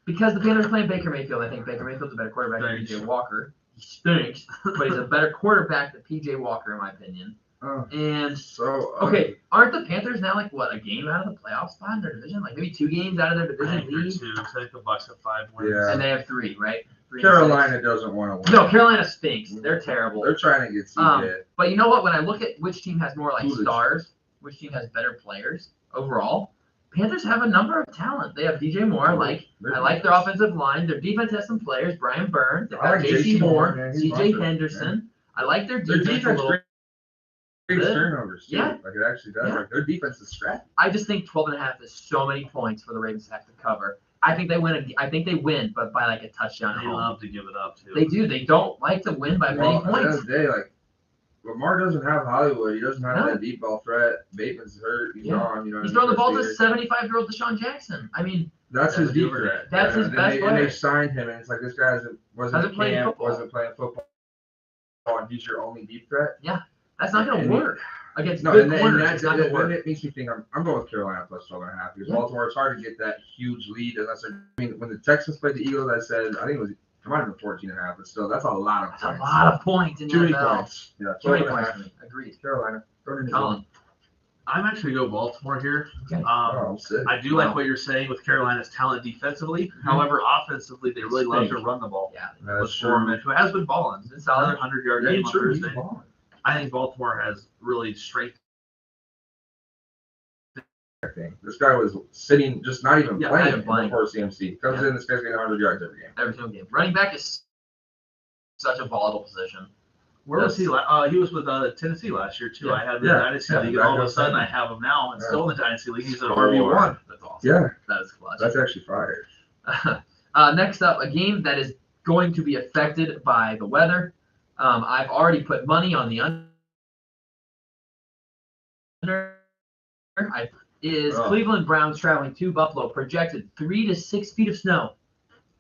because the Panthers are playing Baker Mayfield. I think Baker Mayfield's a better quarterback than P.J. Walker. He stinks, but he's a better quarterback than P.J. Walker, in my opinion. Aren't the Panthers now like a game out of the playoff spot in their division? Like maybe 2 games out of their division lead? I think the Bucs have 5 wins. Yeah. And they have 3, right? 3 Carolina doesn't want to win. No, Carolina stinks. They're terrible. They're trying to get seeded. But you know what? When I look at which team has more stars, which team has better players overall, Panthers have a number of talent. They have DJ Moore. I like their offensive line. Their defense has some players. Brian Burns. They've got J.C. Moore, C.J. Henderson. I like their defense a little. Turnovers too. Yeah. Like it actually does. Yeah. Like their defense is scrappy. I just think 12.5 is so many points for the Ravens to have to cover. I think they win, but by like a touchdown. They love to give it up too. They do. They don't like to win by many points. At the end of the day, like Lamar doesn't have Hollywood. He doesn't have that deep ball threat. Bateman's hurt. He's gone. You know. He's throwing the ball to 75-year-old Deshaun Jackson. I mean. That's his deep threat. That's his best player. And they signed him, and it's like this guy wasn't playing football, and he's your only deep threat. Yeah, that's not going to work. Against good corners, it's not going to work. It makes me think I'm going with Carolina plus 12.5 because Baltimore, it's hard to get that huge lead unless when the Texans played the Eagles, it might have been 14.5, but still, that's a lot of points. That's a lot of points in the NFL. Points. Yeah, too many points. Agreed. Carolina. Colin. I'm actually going to go Baltimore here. Okay. I do like what you're saying with Carolina's talent defensively. However, offensively, they really love to run the ball. Yeah, that's Foreman, who has been balling. It's another 100-yard game on Thursday. I think Baltimore has really strength. This guy was sitting, just not even playing before CMC. Comes in, this guy's getting 100 yards every game. Every single game. Running back is such a volatile position. Where was he? He was with Tennessee last year too. I had the Dynasty League, and all of a sudden I have him now, and still in the Dynasty League. He's an RB1. That's awesome. Yeah, that is clutch. That's actually fire. Next up, a game that is going to be affected by the weather. I've already put money on the under. is Cleveland Browns traveling to Buffalo, projected 3 to 6 feet of snow.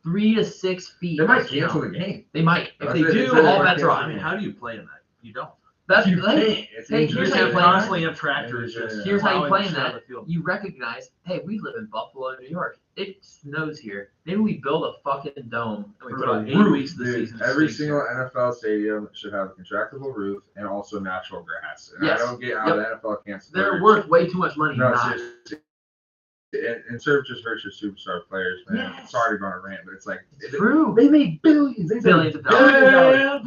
3 to 6 feet. They might cancel the game. They might. If they That's it. do, all bets are I off. mean, how do you play in that? You don't. That's You hey, can't. It's hey, dangerous. here's how you play constantly that. have tractors. Just Here's how you plowing play the in shit out that. of the field. You recognize, hey, we live in Buffalo, New York. It snows here. Maybe we build a fucking dome and we For put a about 8 roof. weeks of the Dude, season. every stinks. single NFL stadium should have a contractable roof and also natural grass. And Yes. I don't get how the NFL can't. They're worth way too much money. No, not. seriously. And Surf just hurts your superstar players, man. Yes. Sorry to go on a rant, but it's like True. they make billions. They Billions of dollars.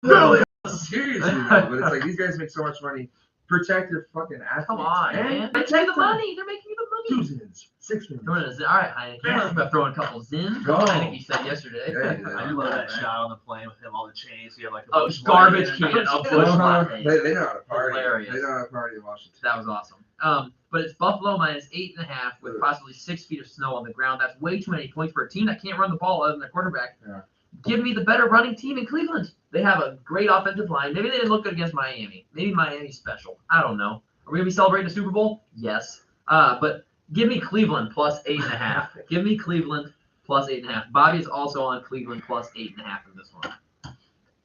Billions. Seriously, though, but it's like these guys make so much money. Protect your fucking athletes. Come on, man. They're making the money. They're making you the money. 2 cents, 6 minutes. Throwing a zin. All right, Heineken. Yeah. About throwing a couple zins. Go. Heineken said yesterday. Yeah, I love that shot on the plane with him, all the chains. You have like a Oh, Busch garbage Light. can. A Busch Uh-huh. Light. They know how to party. Hilarious. They know how to party in Washington. That was awesome. But it's Buffalo minus 8.5 with possibly 6 feet of snow on the ground. That's way too many points for a team that can't run the ball other than their quarterback. Yeah. Give me the better running team in Cleveland. They have a great offensive line. Maybe they didn't look good against Miami. Maybe Miami's special. I don't know. Are we gonna be celebrating the Super Bowl? Yes. But give me Cleveland plus 8.5. Give me Cleveland plus 8.5. Bobby is also on Cleveland plus 8.5 in this one.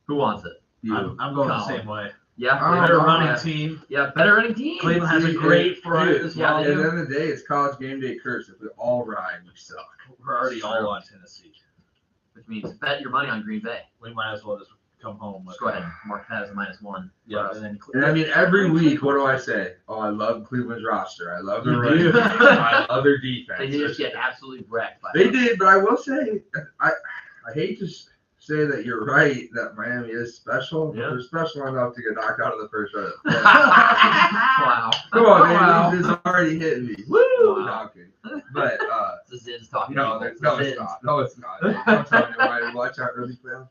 Who wants it? I'm going the Colin. same way. Yeah. Better Oh, running yeah. team. Yeah, better running team. Cleveland has a great front Dude, as yeah, well. At the end of the day, it's college game day curse. If we all ride, we suck. We're already all on Tennessee. Which means bet your money on Green Bay. We might as well just come home with. Just go ahead and mark that as a -1. Yeah, and then And I mean, every week, what do I say? Oh, I love Cleveland's roster. I love their You running. do. I love their defense. They did just get absolutely wrecked by They did, but I will say, I hate to say that you're right that Miami is special. But Yeah. they're special enough to get knocked out of the first round. Wow. Come on, man. Wow. This already hit me. Woo! Wow. No, I'm kidding. But The Zins talking. no, people. no, The it's Zins. not. No, it's not. I'm telling you, I watch out early playoff.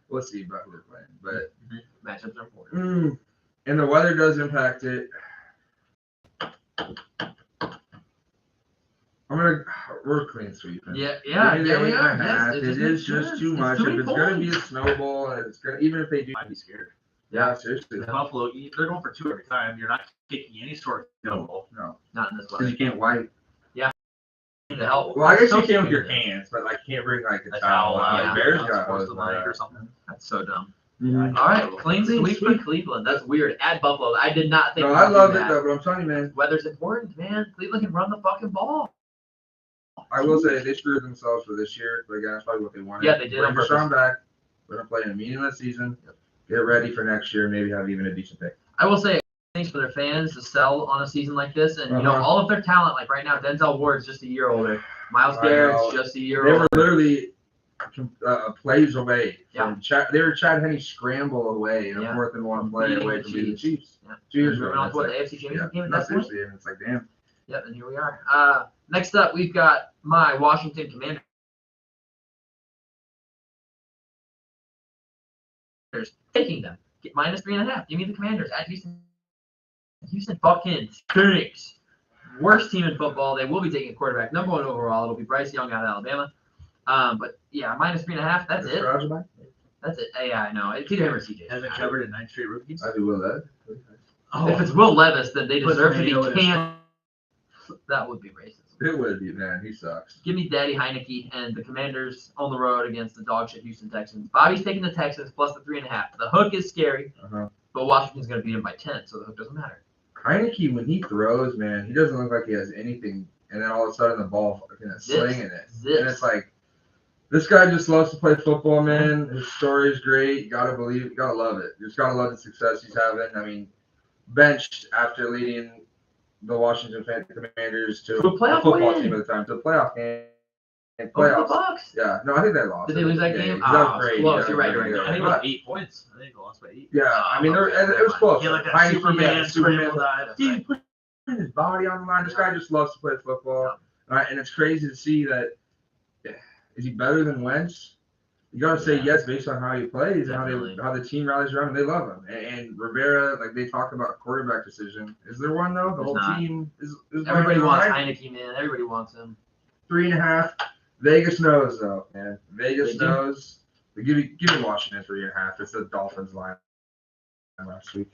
We'll see about who they're playing, but Matchups are important. and the weather does impact it. We're clean sweeping. Yeah, Give me there the we are. 8.5. Yes, It is just too much. If it's gonna be a snowball, and it's gonna even if they do, I'd be scared. yeah, seriously, Buffalo, they're going for 2 every time. You're not kicking any sort of field goal. no, Not in this because way. you can't wipe. To help. Well, I guess you So can with your stupid. hands, but like can't bring like a A towel. towel out. Yeah. Bears Not got supposed hose to by like that. or something. That's so dumb. Mhm. All right, clean Clean sweep for sweep. Cleveland. That's weird. At Buffalo, I did not think. No, we I would do love it that. though, but I'm telling you, man. Weather's important, man. Cleveland can run the fucking ball. I will say they screwed themselves for this year, but again, that's probably what they wanted. Yeah, they did on Bring Deshaun purpose. back. We're gonna play in a meaningless season. Get ready for next year. Maybe have even a decent pick. I will say thanks for their fans to sell on a season like this, and you know Uh-huh. all of their talent. Like right now, Denzel Ward's just a year older. Miles I Garrett's know. just a year They older. were literally plays away Yeah. from they were Chad Henne scramble away in a Yeah. 4th and 1 play Beating away the from beating the Chiefs. Chiefs. Yeah. 2 years ago. Moving on That's to what, like- the AFC Championship game at No, that point? seriously, and it's like damn. Yep, and here we are. Next up, we've got my Washington Commanders taking them. Get -3.5. Give me the Commanders at Houston. Houston fucking stinks. Worst team in football. They will be taking a quarterback. Number 1 overall. It'll be Bryce Young out of Alabama. But yeah, -3.5. That's it. Rajabine? That's it. Yeah, I know. It's either him or CJ. Hasn't covered in 9 straight rookies. I do will that. If it's Will Levis, then they Put deserve to be tomato in his- canned. That would be racist. It would be, man. He sucks. Give me Daddy Heineke and the Commanders on the road against the dogshit Houston Texans. Bobby's taking the Texans plus the 3.5. The hook is scary, Uh-huh. but Washington's going to beat him by 10, so the hook doesn't matter. Heineke, when he throws, man, he doesn't look like he has anything, and then all of a sudden the ball fucking is Zips. slinging it. Zips. And it's like, this guy just loves to play football, man. His story is great. You gotta believe, you gotta love it. You just gotta love the success he's having. I mean, benched after leading the Washington Commanders to To a playoff football win. team at the time, to the playoff game. And Over the playoffs. Bucks. Yeah, no, I think they lost. Did they lose that game? That was Ah, great. close. Yeah, You're right, you're right, yeah, you're I think it but- was 8 points. I think they lost by 8. Yeah, I mean, it was close. Yeah, like that Heineke, Superman Superman scramble dive. He's putting his body on the line. This guy just loves to play football. And it's crazy to see that. Is he better than Wentz? You gotta say yes based on how he plays and Definitely. how the team rallies around him. They love him. And Rivera, like they talk about quarterback decision. Is there one though? The There's whole not. team is Everybody running wants line. Heineke, man. Everybody wants him. 3.5. Vegas knows though, man. Vegas They do. knows. But give me Washington 3.5. It's the Dolphins line last week.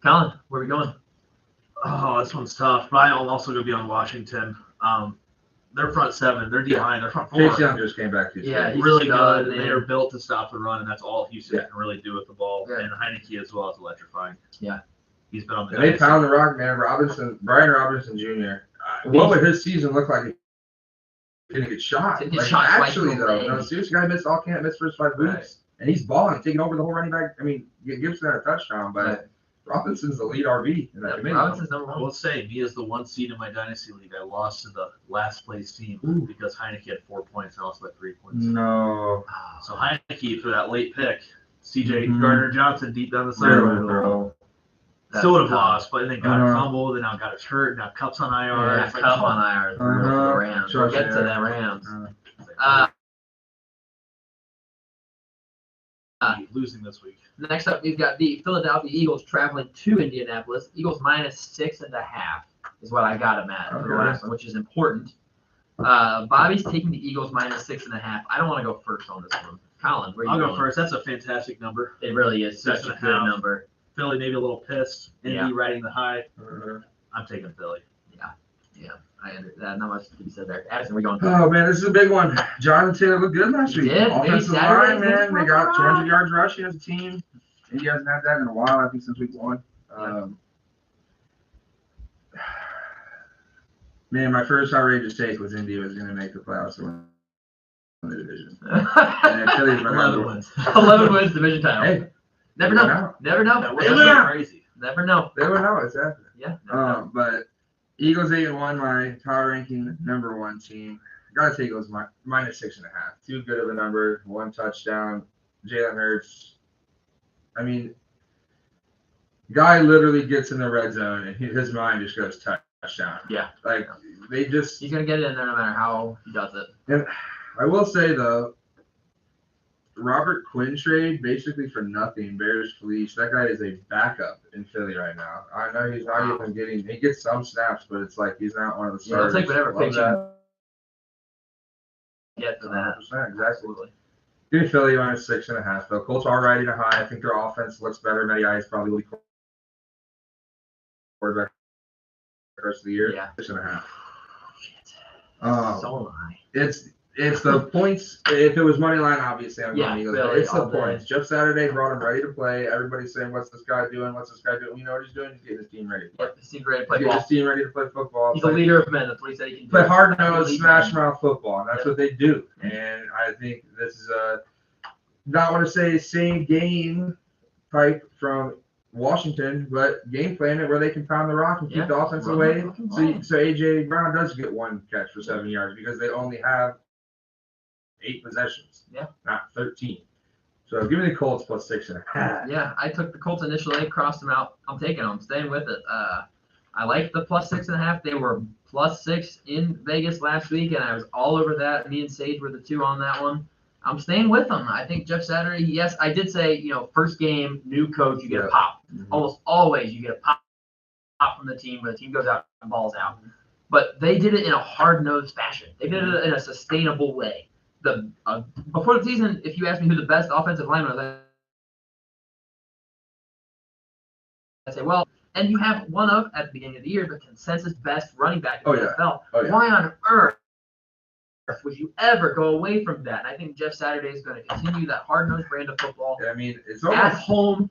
Colin, where are we going? Oh, this one's tough. But I'm also going to be on Washington. Their front seven, they're behind. Their front four. Chase Young just came back. Yeah, He's really good. They are built to stop the run, and that's all Houston can really do with the ball. Yeah. And Heineke as well is electrifying. Yeah. He's been on the. And they pound the rock, man. Brian Robinson Jr. What would his season look like if he didn't get shot? Actually, though, seriously, guy can't miss first 5 weeks, and he's balling, taking over the whole running back. I mean, Gibson had a touchdown, but Robinson's the lead RB in that committee. Robinson's number 1. I will say, me as the 1 seed in my dynasty league, I lost to the last place team because Heineke had 4 points. I lost by 3 points. No. So Heineke for that late pick, CJ Gardner-Johnson deep down the sideline. Still would have lost, but then got fumbled, and now got hurt. Now Cup's on IR. Yeah, Cup on IR. The Rams. We'll get to the Rams. Losing this week. Next up, we've got the Philadelphia Eagles traveling to Indianapolis. Eagles -6.5 is what I got them at for the last one, which is important. Bobby's taking the Eagles -6.5. I don't want to go first on this one. Colin, where are you going? I'll go first. That's a fantastic number. It really is such a good number. Philly maybe a little pissed. Indy riding the high. I'm taking Philly. Yeah. Not much to be said there. Addison, we're going. Oh man, this is a big one. Jonathan Taylor looked good last week. Offensive line, man. They got 200 yards rushing as a team. Indy hasn't had that in a while. I think since week 1. Man, my first outrageous take was Indy was going to make the playoffs and win the division. And Philly's 11 wins. 11 wins, division title. Hey, never know. Never know. Crazy. Never know. They would know. Exactly. Yeah. But Eagles 8-1, my power ranking number 1 team. Gotta take Eagles -6.5. Too good of a number. 1 touchdown. Jalen Hurts. I mean, guy literally gets in the red zone and his mind just goes touchdown. Yeah. Like they just. He's gonna get it in there no matter how he does it. And I will say though, Robert Quinn trade basically for nothing. Bears fleece. That guy is a backup in Philly right now. I know he's not even getting. He gets some snaps, but it's like he's not one of the starters. He'll take whatever picks you get for that. 100%, exactly. Give me Philly -6.5 though. Colts are riding a high. I think their offense looks better. Matty Ice probably will be quarterback the rest of the year. Yeah. 6.5. So high. It's the points. If it was money line, obviously I'm going Eagles. Philly, it's the points. Jeff Saturday brought him ready to play. Everybody's saying, "What's this guy doing? What's this guy doing?" You know what he's doing? He's getting his team ready. Yep, his team's ready to play He's ball. his team ready to play football. He's a leader of men. That's what he said he can do. Play hard nosed, smash mouth football, and that's what they do. And I think this is not want to say same game type from Washington, but game plan it where they can pound the rock and keep the offense away. So AJ Brown does get 1 catch for 7 yards because they only have 8 possessions, not 13. So give me the Colts +6.5. Yeah, I took the Colts initially, crossed them out. I'm taking them, staying with it. I like the +6.5. They were +6 in Vegas last week, and I was all over that. Me and Sage were the 2 on that one. I'm staying with them. I think Jeff Saturday, yes, I did say, first game, new coach, you get a pop. Almost always you get a pop from the team when the team goes out and balls out. But they did it in a hard-nosed fashion. They did it in a sustainable way. Before the season, if you asked me who the best offensive lineman was, I'd say, well, and you have one of, at the beginning of the year, the consensus best running back in the NFL. Why on earth would you ever go away from that? And I think Jeff Saturday is going to continue that hard-nosed brand of football. I mean, it's almost at home.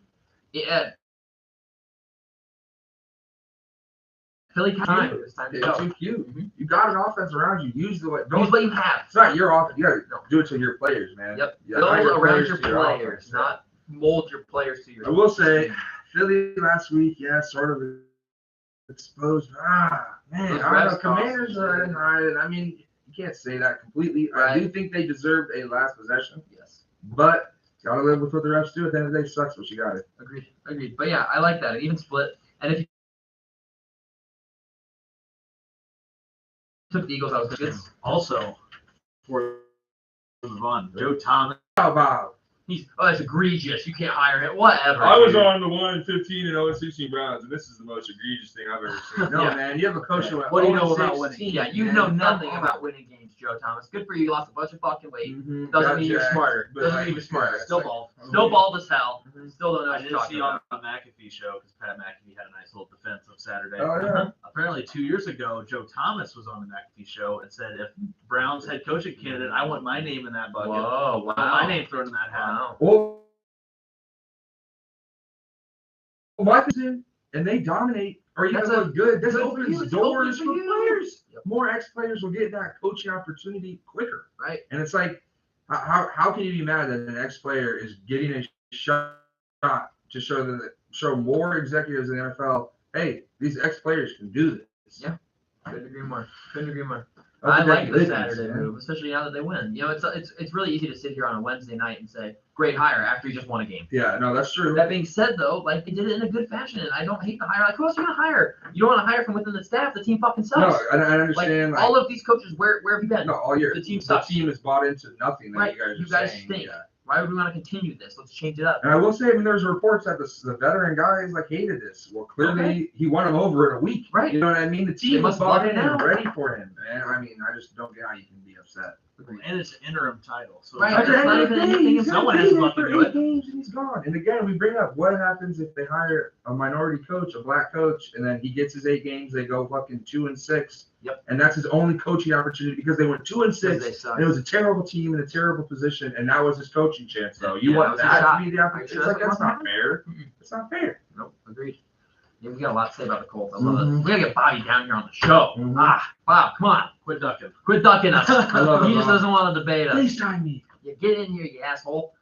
Philly time. It's time to go. Too cute. You got an offense around you. Use what you have. It's not your offense. You got to do it to your players, man. Yep. Build around your players, not mold your players to your. I will say, Philly last week, sort of exposed. Man, I don't know. Commanders are in right. I mean, you can't say that completely. Right. I do think they deserved a last possession. Yes. But gotta live with what the refs do. At the end of the day, sucks, but you got it. Agreed. But yeah, I like that. An even split. And if you took the Eagles, I was good. Also, for move on, Joe Thomas. How about That's egregious. You can't hire him. Whatever. I was on the 1-15 and 0-16 Browns, and this is the most egregious thing I've ever seen. No, Yeah. man, you have a coach who went What do you know 0-16, about winning? Yeah, you man. know nothing about winning games, Joe Thomas. Good for you. You lost a bunch of fucking weight. Mm-hmm. Doesn't mean you're smarter. Doesn't mean you're smarter. Still bald. Still bald as hell. Still don't know I what you're did talking see about. on the McAfee show because Pat McAfee had a nice little defense of Saturday. Oh, yeah. Apparently, 2 years ago, Joe Thomas was on the McAfee show and said, "If Browns head coaching candidate, I want my name in that bucket. Whoa, I wow. want my name thrown in that hat." Wow. Well, and they dominate or even look good. This opens doors for players. Yep. More ex-players will get that coaching opportunity quicker. Right. And it's like, how can you be mad that an ex-player is getting a shot to show more executives in the NFL, hey, these ex-players can do this. Yeah. Couldn't agree more. Couldn't agree more. That's I like the ridiculous, Saturday man. move, especially now that they win. You know, it's really easy to sit here on a Wednesday night and say, great hire after you just won a game. Yeah, no, that's true. That being said, though, like they did it in a good fashion, and I don't hate the hire. Like, who else are you gonna hire? You don't want to hire from within the staff. The team fucking sucks. No, I understand. Like, all of these coaches, where have you been? No, all year. The team sucks. The team is bought into nothing that Right. you guys are saying. stink. Yeah. Why would we want to continue this? Let's change it up. And I will say, I mean, there's reports that the veteran guys like hated this. Well, clearly he won them over in a week. Right. You know what I mean? The They team was must bought love in it and now. ready for him, man. I mean, I just don't get how you can be upset. And it's an interim title. So Right. After It's not end of even the day, anything he's someone gonna has be to there fucking for do 8 it. games and he's gone. And again, we bring up what happens if they hire a minority coach, a black coach, and then he gets his 8 games, they go fucking 2-6. Yep. And that's his only coaching opportunity because they went 2-6. They suck. And it was a terrible team in a terrible position, and that was his coaching chance. Though you Yeah, want that was that his shot. to be the Are you opportunity. sure It's like that's that's what not fair. Mm-mm. It's not fair. Nope, agreed. Yeah, we got a lot to say about the Colts. I love it. Mhm. We gotta get Bobby down here on the show. Mhm. Bob, come on. quit ducking. Quit ducking us. I love it, He just Bob. doesn't want to debate us. FaceTime me. Yeah, get in here, you asshole.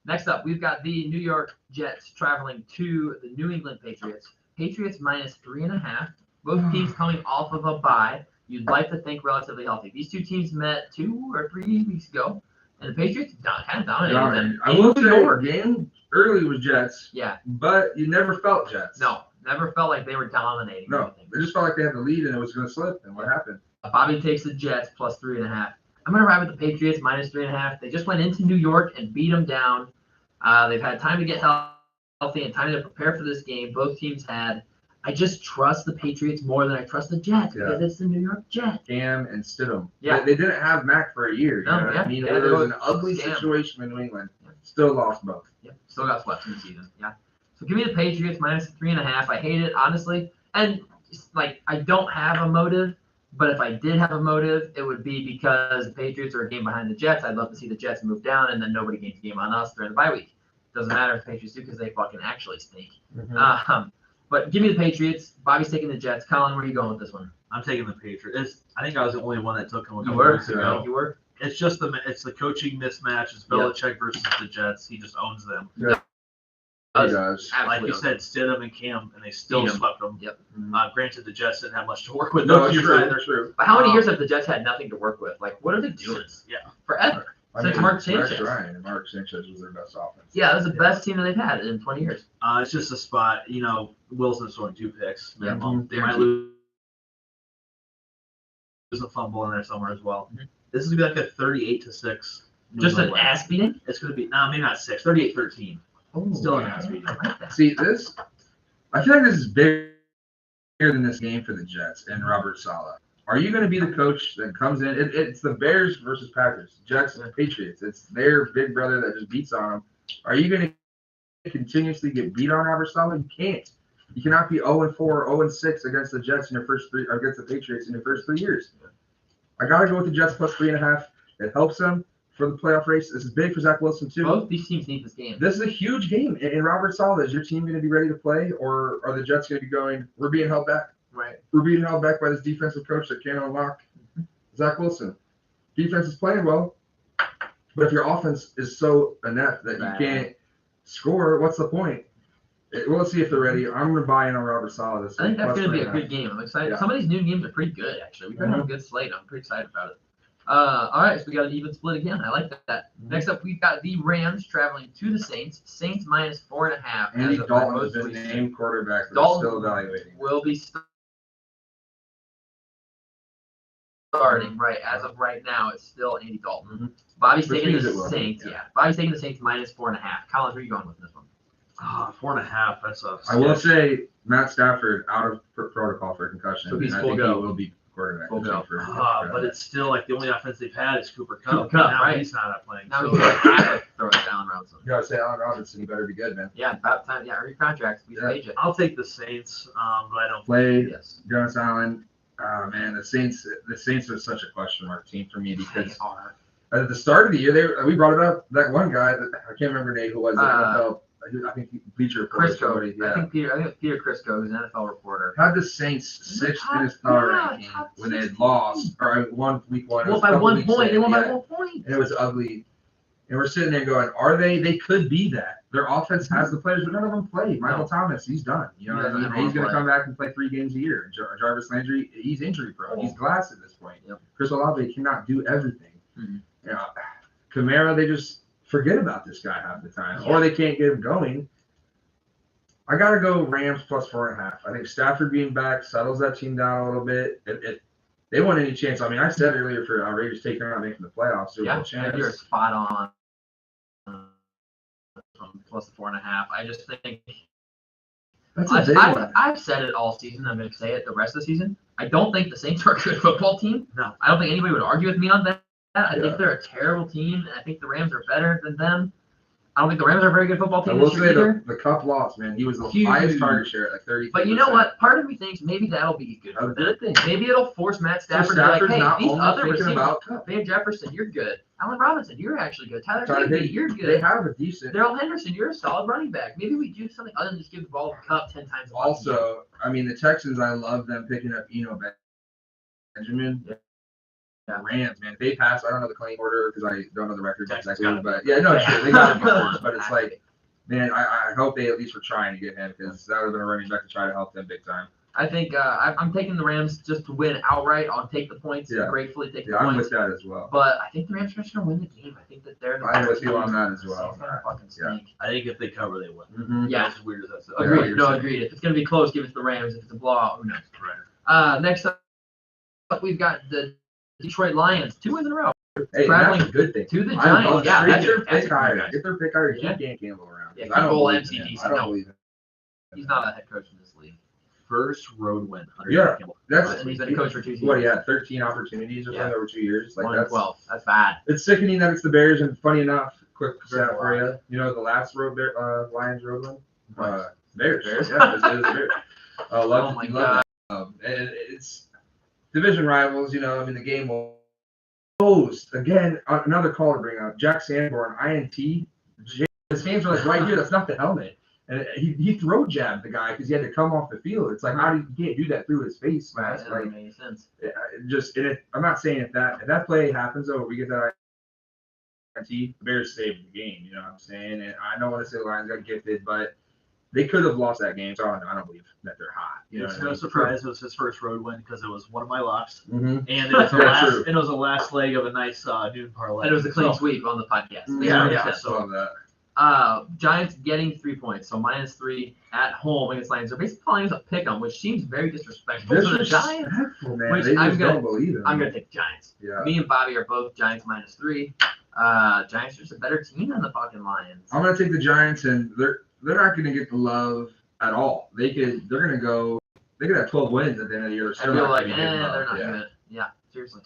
Next up, we've got the New York Jets traveling to the New England Patriots. Patriots minus 3.5. Both teams coming off of a bye. You'd like to think relatively healthy. These two teams met 2 or 3 weeks ago, and the Patriots kind of dominated them. I will In New York. say, game early was Jets, Yeah, but you never felt Jets. no, never felt like they were dominating. or No, anything. they just felt like they had the lead and it was going to slip. And what happened? Bobby takes the Jets plus 3.5. I'm going to ride with the Patriots minus 3.5. They just went into New York and beat them down. They've had time to get healthy and time to prepare for this game. Both teams had. I just trust the Patriots more than I trust the Jets because it's the New York Jets. Cam and Stidham. Yeah. They didn't have Mac for a year. You No, know what yeah, I mean? yeah, It they was were an ugly scam. situation in New England. Yeah. Still lost both. Yeah, still got swept in the season. Yeah. So give me the Patriots minus 3.5. I hate it, honestly. And like, I don't have a motive, but if I did have a motive, it would be because the Patriots are a game behind the Jets. I'd love to see the Jets move down and then nobody gains a game on us during the bye week. Doesn't matter if the Patriots do because they fucking actually stink. But give me the Patriots. Bobby's taking the Jets. Colin, where are you going with this one? I'm taking the Patriots. I think I was the only one that took him a You couple were. weeks ago. You were. It's just the coaching mismatch. It's Belichick versus the Jets. He just owns them. He does. Like you said, Stidham and Cam, and they still Beat 'em. swept them. Yep. Granted, the Jets didn't have much to work with. No, those it's years true. either. That's true. But how many years have the Jets had nothing to work with? Like, what are they doing? Yeah. Forever. I Since mean, Mark Sanchez. Rex Ryan and Mark Sanchez was their best offense. Yeah, that was the best team that they've had in 20 years. It's just a spot. You know, Wilson's throwing 2 picks. Yeah. Minimum. They might lose a fumble in there somewhere as well. Mhm. This is gonna be like a 38-6. Just an ass beating? It's gonna be maybe not 6. 38-13. Still an ass beating. I like that. See, I feel like this is bigger than this game for the Jets and Robert Saleh. Are you going to be the coach that comes in? It's the Bears versus Packers, Jets and Patriots. It's their big brother that just beats on them. Are you going to continuously get beat on Robert Saleh? You can't. You cannot be 0-4, 0-6 against the Jets in your first 3, or against the Patriots in your first 3 years. I got to go with the Jets plus 3.5. It helps them for the playoff race. This is big for Zach Wilson too. Both these teams need this game. This is a huge game. And Robert Saleh, is your team going to be ready to play, or are the Jets going to be going, we're being held back? Right. We're being held back by this defensive coach that can't unlock Zach Wilson. Defense is playing well, but if your offense is so inept that you can't score, what's the point? We'll see if they're ready. I'm going to buy in on Robert Saleh this I think week, that's plus going to be a 3.5. good game. I'm excited. Yeah. Some of these new games are pretty good, actually. We've got a good slate. I'm pretty excited about it. All right, so we got an even split again. I like that. Next up, we've got the Rams traveling to the Saints. Saints minus 4.5. Andy as of Dalton most has been recent. named quarterback, but they're still evaluating. Will be starting, right? As of right now, it's still Andy Dalton. Mm-hmm. Bobby's taking the Saints. Yeah. Bobby's taking the Saints -4.5. Collins, where are you going with this one? 4.5. That's a. I will say Matt Stafford out of protocol for concussion. So he's I full think go. He will be quarterback. Full go. But it's still like the only offense they've had is Cooper Kupp. Now right? He's not playing. Now he's going to have to throw it to Allen Robinson. You gotta say Allen Robinson. You better be good, man. Yeah, about time. Yeah, earn your contract. We paid you. I'll take the Saints, but I don't play. Yes. Jonas Allen. Man, the Saints are such a question mark team for me because at the start of the year, we brought it up. That one guy, I can't remember Nate, who was NFL. I think Bleacher Report. Crisco. Yeah. I think Peter Crisco, who's an NFL reporter. Had the Saints 6th in his power ranking when they had lost or won week 1. Well, by 1 point. They won by 1 point. And it was ugly. And we're sitting there going, are they? They could be that. Their offense has the players, but none of them played. Michael Thomas, he's done. You know, he's going to come back and play 3 games a year. Jarvis Landry, he's injury prone. He's glass at this point. Yep. Chris Olave cannot do everything. Mm-hmm. You know, Kamara, they just forget about this guy half the time, or they can't get him going. I got to go Rams +4.5. I think Stafford being back settles that team down a little bit. If they want any chance, I mean, I said earlier for Raiders taking out making the playoffs, Super Bowl chance. You're spot on. Plus the 4.5. I just think I've said it all season. I'm going to say it the rest of the season. I don't think the Saints are a good football team. No, I don't think anybody would argue with me on that. I think they're a terrible team, and I think the Rams are better than them. I don't think the Rams are a very good football team. I will say the Cup loss, man. He was the highest target share at like 30%. But you know what? Part of me thinks maybe that'll be good for them. Maybe it'll force Matt Stafford to be like, hey, these other receivers, Van Jefferson, you're good. Allen Robinson, you're actually good. Tyler Higbee, you're good. They have a decent. Darrell Henderson, you're a solid running back. Maybe we do something other than just give the ball to Cup 10 times. Also, I mean, the Texans, I love them picking up Benjamin. Yeah. Rams, man, they pass. I don't know the claim order because I don't know the records exactly, but they got it before. But it's like, man, I hope they at least were trying to get him because that would have been a running back to try to help them big time. I think I'm taking the Rams just to win outright. I'll take the points. Yeah. Gratefully take the points. I'm with that as well. But I think the Rams are just going to win the game. I think that they're the I'm with you on that as well. I think if they cover, they win. Mm-hmm. Yeah. As weird as that sounds. Agreed. No, agreed. If it's going to be close, give it to the Rams. If it's a blowout, who knows? Right. Next up, we've got the Detroit Lions. 2 wins in a row. Hey, traveling that's a good thing. To the Giants. Yeah, get their pick higher. Get their pick higher. You can't gamble around. Yeah, I don't believe I don't believe it. He's not a head coach in this league. First road win. Yeah, and he's been a coach for 2 seasons. What, he had 13 opportunities or something over 2 years? Like that's 12. That's bad. It's sickening that it's the Bears, and funny enough, quick stat for you. You know the last Lions road win? Bears. Yeah, it was Bears. Love that. And it's division rivals, you know. I mean, the game will close again. Another call to bring up. Jack Sanborn, INT. His hands are like right here. That's not the helmet. And he throw jabbed the guy because he had to come off the field. It's like, how do you can't do that through his face, man? That doesn't make any sense. I'm not saying if that play happens though, we get that INT, the Bears saved the game. You know what I'm saying? And I don't want to say the Lions got gifted, but they could have lost that game. So I don't believe that they're hot. It's no surprise it was his first road win because it was one of my locks, and it was the last leg of a nice noon parlay. And it was a clean sweep on the podcast. Yeah. So that. Giants getting 3 points, so -3 at home against Lions. They're basically calling us a pick 'em, which seems very disrespectful to the Giants. Man. Which I'm gonna take Giants. Yeah. Me and Bobby are both Giants -3. Giants are just a better team than the fucking Lions. I'm gonna take the Giants, and they're not gonna get the love at all. They could have 12 wins at the end of the year. I feel like they're not good. Yeah, seriously.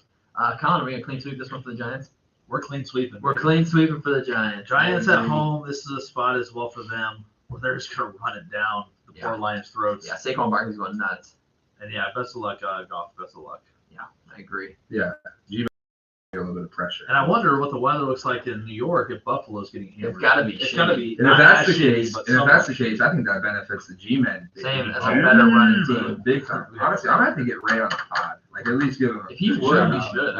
Colin, are we gonna clean sweep this one for the Giants? We're clean sweeping. We're clean sweeping for the Giants. Giants at home. This is a spot as well for them where they're just going to run it down the poor Lions' throats. Yeah, Saquon Barkley's going nuts. And best of luck, Goff. Best of luck. Yeah, I agree. Yeah, you get a little bit of pressure. And I wonder what the weather looks like in New York if Buffalo's getting hammered. It's got to be. It's got to be. And if that's the case, I think that benefits the G-men. Same as a better running team. Big time. Honestly, I'm going to have to get Ray on the pod. Like, at least give him If he would, he should.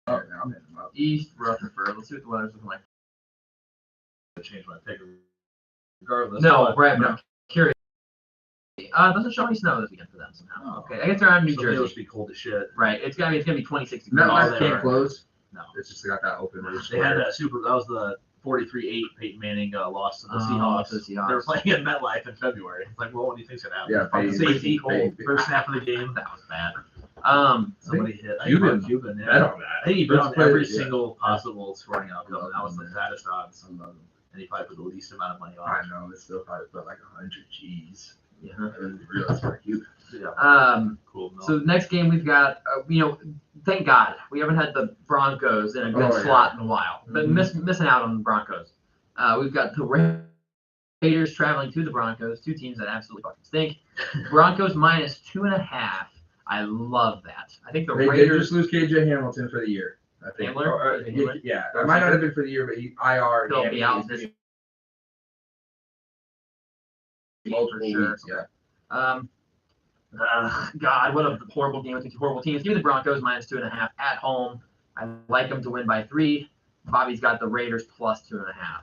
I'm hitting him up. East Rutherford. Let's see what the weather's looking like. I change my pick regardless. No, Brad, but I'm curious. It doesn't show any snow this weekend for them somehow. Oh. Okay, I guess they're out in New Jersey. It'll just be cold as shit. Right. It's gonna be 26 degrees. No, can't close. No, it's just got that open. They had that That was the 43-8 Peyton Manning lost to the Seahawks. They were playing in MetLife in February. It's like, well, what do you think's gonna happen? Yeah, safety cold. First snap of the game. That was bad. Somebody hit. Cuban. Cuban. Bet Yeah. on that. I think he bet on every Yeah. single possible sporting outcome. Love And that was him, the man. fattest odds. I love him. And he probably put the least amount of money on I it. know, it's still probably put like 100 G's. Yeah. I didn't realize for Cuban. Yeah. Cool. No. So next game we've got, thank God we haven't had the Broncos in a good slot in a while. Been missing out on the Broncos. We've got the Raiders traveling to the Broncos, two teams that absolutely fucking stink. Broncos minus 2.5. I love that. I think the They did Raiders just lose KJ Hamilton for the year. I think. Hamler? Yeah, it might not have been for the year, but he IR. He'll be out this multiple sure. weeks. Yeah. God, what a horrible game with two horrible teams. Give me the Broncos minus 2.5 at home. I like them to win by 3. Bobby's got the Raiders plus 2.5.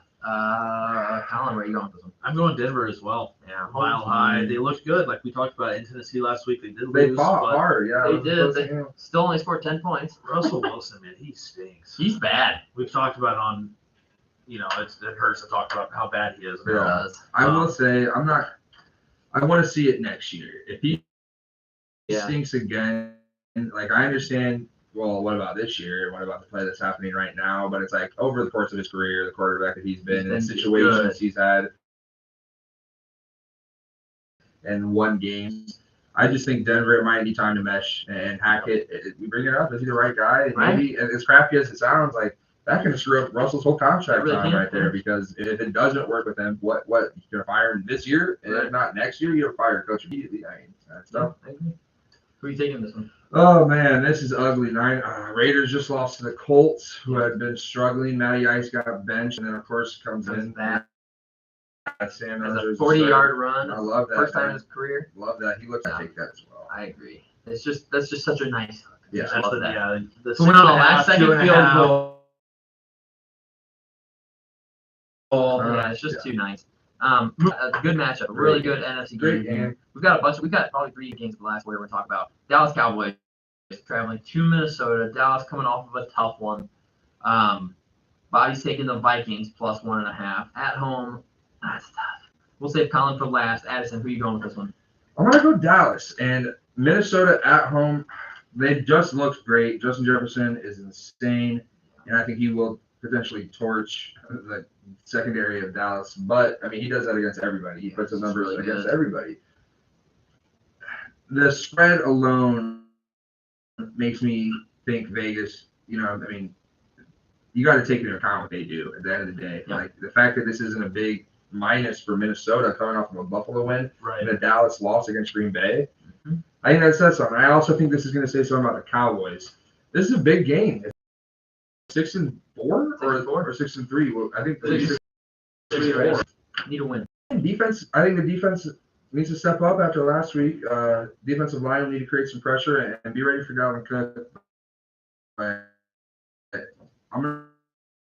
Colin, where are you going with this one? I'm going Denver as well. Yeah, Mile high. They looked good. Like we talked about in Tennessee last week. They did They lose. fought but hard. Yeah. They did. They still only scored 10 points. Russell Wilson, man, he stinks. He's bad. We've talked about it on, it hurts to talk about how bad he is. Yeah. I will say I want to see it next year. If he stinks again, like I understand. Well, what about this year? What about the play that's happening right now? But it's like over the course of his career, the quarterback that he's been in, the situations he's had, and won games. I just think Denver, it might be time to mesh and Hackett. We bring it up. Is he the right guy? Right. Maybe, and as crappy as it sounds, like that can screw up Russell's whole contract really time can. right there. Because if it doesn't work with him, what you're gonna fire him this year, and if not next year, you're gonna fire a coach immediately. I mean, that's tough. I agree. Who are you taking this one? Oh man, this is ugly. Raiders just lost to the Colts, who had been struggling. Matty Ice got benched, and then of course comes in. That Sam as a Elder's 40-yard run. I love that. First time in his career. Love that. He looks to take that as well. I agree. That's just such a nice hook. Yeah, Just I for love that. that. Yeah, the So went on a 6.5, last-second 2.5. field goal. Yeah, It's just too nice. A good matchup, a really good NFC Great game. game. We've got probably 3 games of the last we're going to talk about. Dallas Cowboys traveling to Minnesota. Dallas coming off of a tough one. Bobby's taking the Vikings plus 1.5 at home. That's tough. We'll save Colin for last. Addison, who are you going with this one? I'm gonna go Dallas and Minnesota at home. They just looked great. Justin Jefferson is insane, and I think he will potentially torch the secondary of Dallas. But I mean, he does that against everybody. He puts the numbers really against good. everybody. The spread alone makes me think Vegas. You got to take into account what they do at the end of the day. Yeah. Like the fact that this isn't a big minus for Minnesota coming off of a Buffalo win Right. and a Dallas loss against Green Bay. Mm-hmm. I think that says something. I also think this is going to say something about the Cowboys. This is a big game. 6-4 or 6-3. Well, I think 6-4. Need a win. Defense. I think the defense needs to step up after last week. Defensive line will need to create some pressure and be ready for Dalvin Cook. I'm going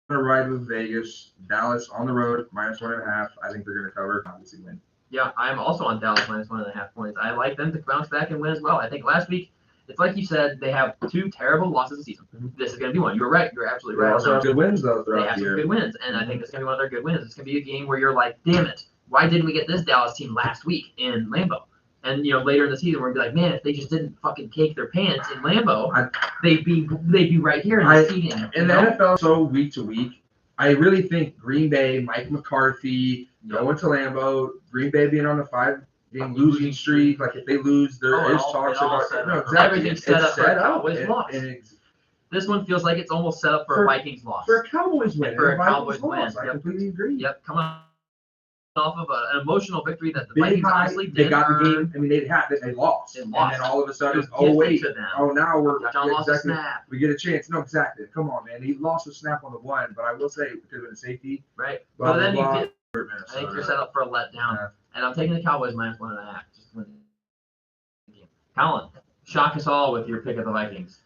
to ride with Vegas. Dallas on the road, minus 1.5. I think they're going to cover. Obviously win. Yeah, I'm also on Dallas minus 1.5 points. I like them to bounce back and win as well. I think last week, it's like you said, they have 2 terrible losses this season. Mm-hmm. This is going to be one. You're right. You're absolutely They right. also have good wins, though, They throughout have the some year. good wins, and I think this is going to be one of their good wins. It's going to be a game where you're like, damn it, why didn't we get this Dallas team last week in Lambeau? And later in the season, we're gonna be like, man, if they just didn't fucking cake their pants in Lambeau, they'd be right here in the seating. In the NFL, so week to week, I really think Green Bay, Mike McCarthy, going to Lambeau, Green Bay being on the 5-game losing streak. Like if they lose, there is talks about everything's set up for a up. Cowboys loss. This one feels like it's almost set up for a Vikings loss. For a Cowboys win. For a Cowboys win. I completely agree. Yep, come on. Off of an emotional victory that the Big Vikings high, honestly they did. got the game. I mean, they lost. They And lost. then all of a sudden, It was gifted to them. now we're John lost a exactly. snap. We get a chance. No, exactly. Come on, man. He lost a snap on the one, but I will say it could have been a safety. Right. Blah, But then blah, you blah. get. I think you're set up for a letdown. Yeah. And I'm taking the Cowboys minus 1.5. Just to win the game. Colin, shock us all with your pick of the Vikings.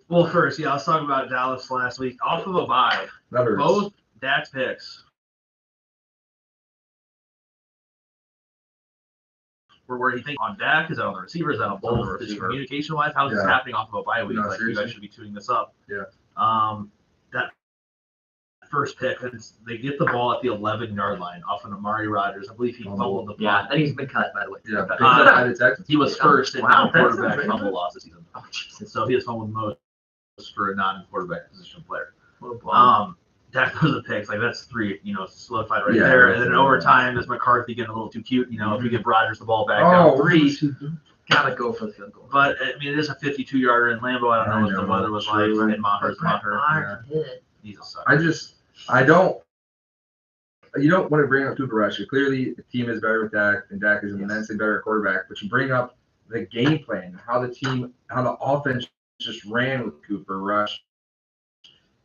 Well, first, I was talking about Dallas last week. Off of a bye. That hurts. Both Dak's picks were where you think on Dak, is that on the receivers, is that on both? Just communication-wise, how is this happening off of a bye week? No, like, you seriously. guys should be tuning this up. Yeah. That first pick, and they get the ball at the 11-yard line off an Amari Rodgers. I believe he fumbled the punt. Yeah, and he's been cut, by the way. Yeah, He was first in non-quarterback that's fumble loss this season. Oh, Jesus. So he has fumbled most for a non-quarterback position player. Wow. That those are picks. Like that's 3, solidified right Yeah, there. right And then there. overtime is McCarthy getting a little too cute. If we give Rodgers the ball back down 3. Gotta go for the field goal. But I mean, it is a 52-yarder in Lambeau. I don't know what the weather was like. True. In Maher's Maher. He's a sucker. You don't want to bring up Cooper Rush. Clearly, the team is better with Dak, and Dak is an immensely better quarterback. But you bring up the game plan, how the offense just ran with Cooper Rush.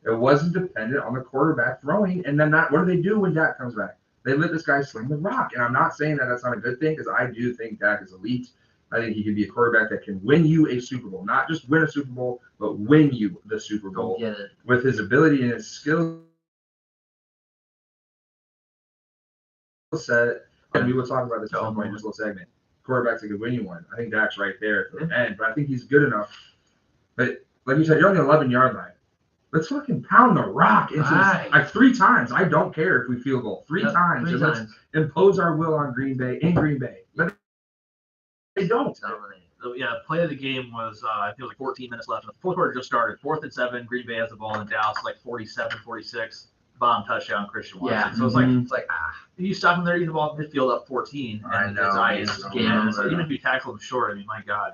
It wasn't dependent on the quarterback throwing. And then what do they do when Dak comes back? They let this guy sling the rock. And I'm not saying that that's not a good thing, because I do think Dak is elite. I think he can be a quarterback that can win you a Super Bowl. Not just win a Super Bowl, but win you the Super Bowl with his ability and his skill set. And we will talk about this at some point in this little segment. Quarterbacks that could win you one. I think Dak's right there at the end, but I think he's good enough. But like you said, you're on the 11-yard line. Let's fucking pound the rock into like 3 times. I don't care if we field goal 3 times. And let's impose our will on Green Bay in Green Bay. But they don't. Yeah, play of the game was, I think it was like 14 minutes left. The fourth quarter just started. 4th and 7. Green Bay has the ball in Dallas, like 47-46. Bomb touchdown, Christian Watson. Yeah. So it's like, you stop him there, you get the ball in midfield up 14, and it's ice. So even if you tackle him short, I mean, my God,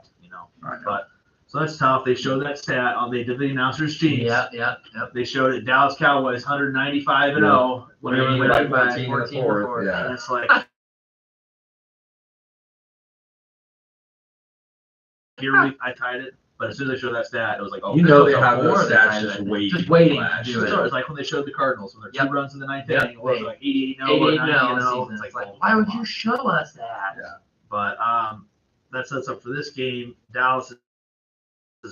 But so that's tough. They showed that stat on they did the announcers' sheets. Yeah. They showed it. Dallas Cowboys 195-0. When they went like 14 in the fourth. Yeah. And it's like. I tied it, but as soon as they showed that stat, it was like, they have those stats just waiting. To do it. So it's like when they showed the Cardinals when they're 2 runs in the 9th inning, it was like 88-0 or 90-0. It's like, why would you show us that? Yeah. But that sets up for this game. Dallas'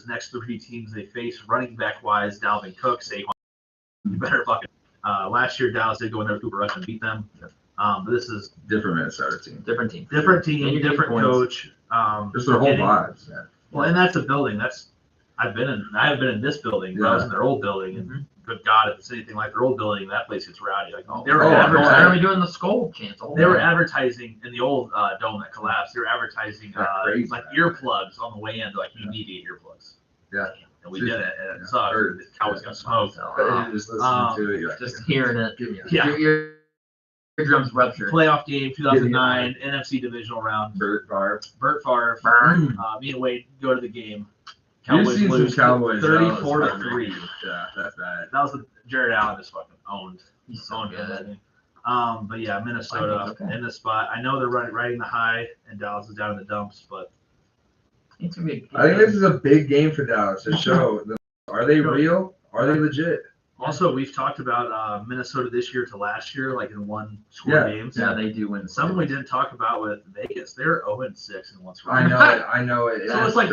next 3 teams they face running back wise, Dalvin Cook, Saquon. You better fucking. Last year Dallas did go in there with Cooper Rush and beat them. But this is different Minnesota team. Different team, different coach. Just their whole lives. Yeah. Well, and that's a building. I have been in this building. But I was in their old building, and good God, if it's anything like their old building, that place gets rowdy. Like they were advertising. Why are we doing the skull chants? They were advertising in the old dome that collapsed. They were advertising like earplugs on the way in. Like you need to get earplugs. Yeah. And we did it, and it sucked. The Cowboys got smoked. Just listening to it, just hearing it. Yeah. Your eardrums ruptured. Playoff game, 2009, NFC divisional round. Burt Favre. Me and Wade go to the game. Cowboys lose 34-3. Yeah, that's bad. That was the Jared Allen is fucking owned. He's so good. But yeah, Minnesota in the spot. I know they're riding the high, and Dallas is down in the dumps, but it's a big. I think this is a big game for Dallas to show. Are they real? Are they legit? Also, we've talked about Minnesota this year to last year, like in 1-score games. Yeah, they do win. Some we didn't talk about with Vegas. They're 0-6 in 1-score. I know it. So it's like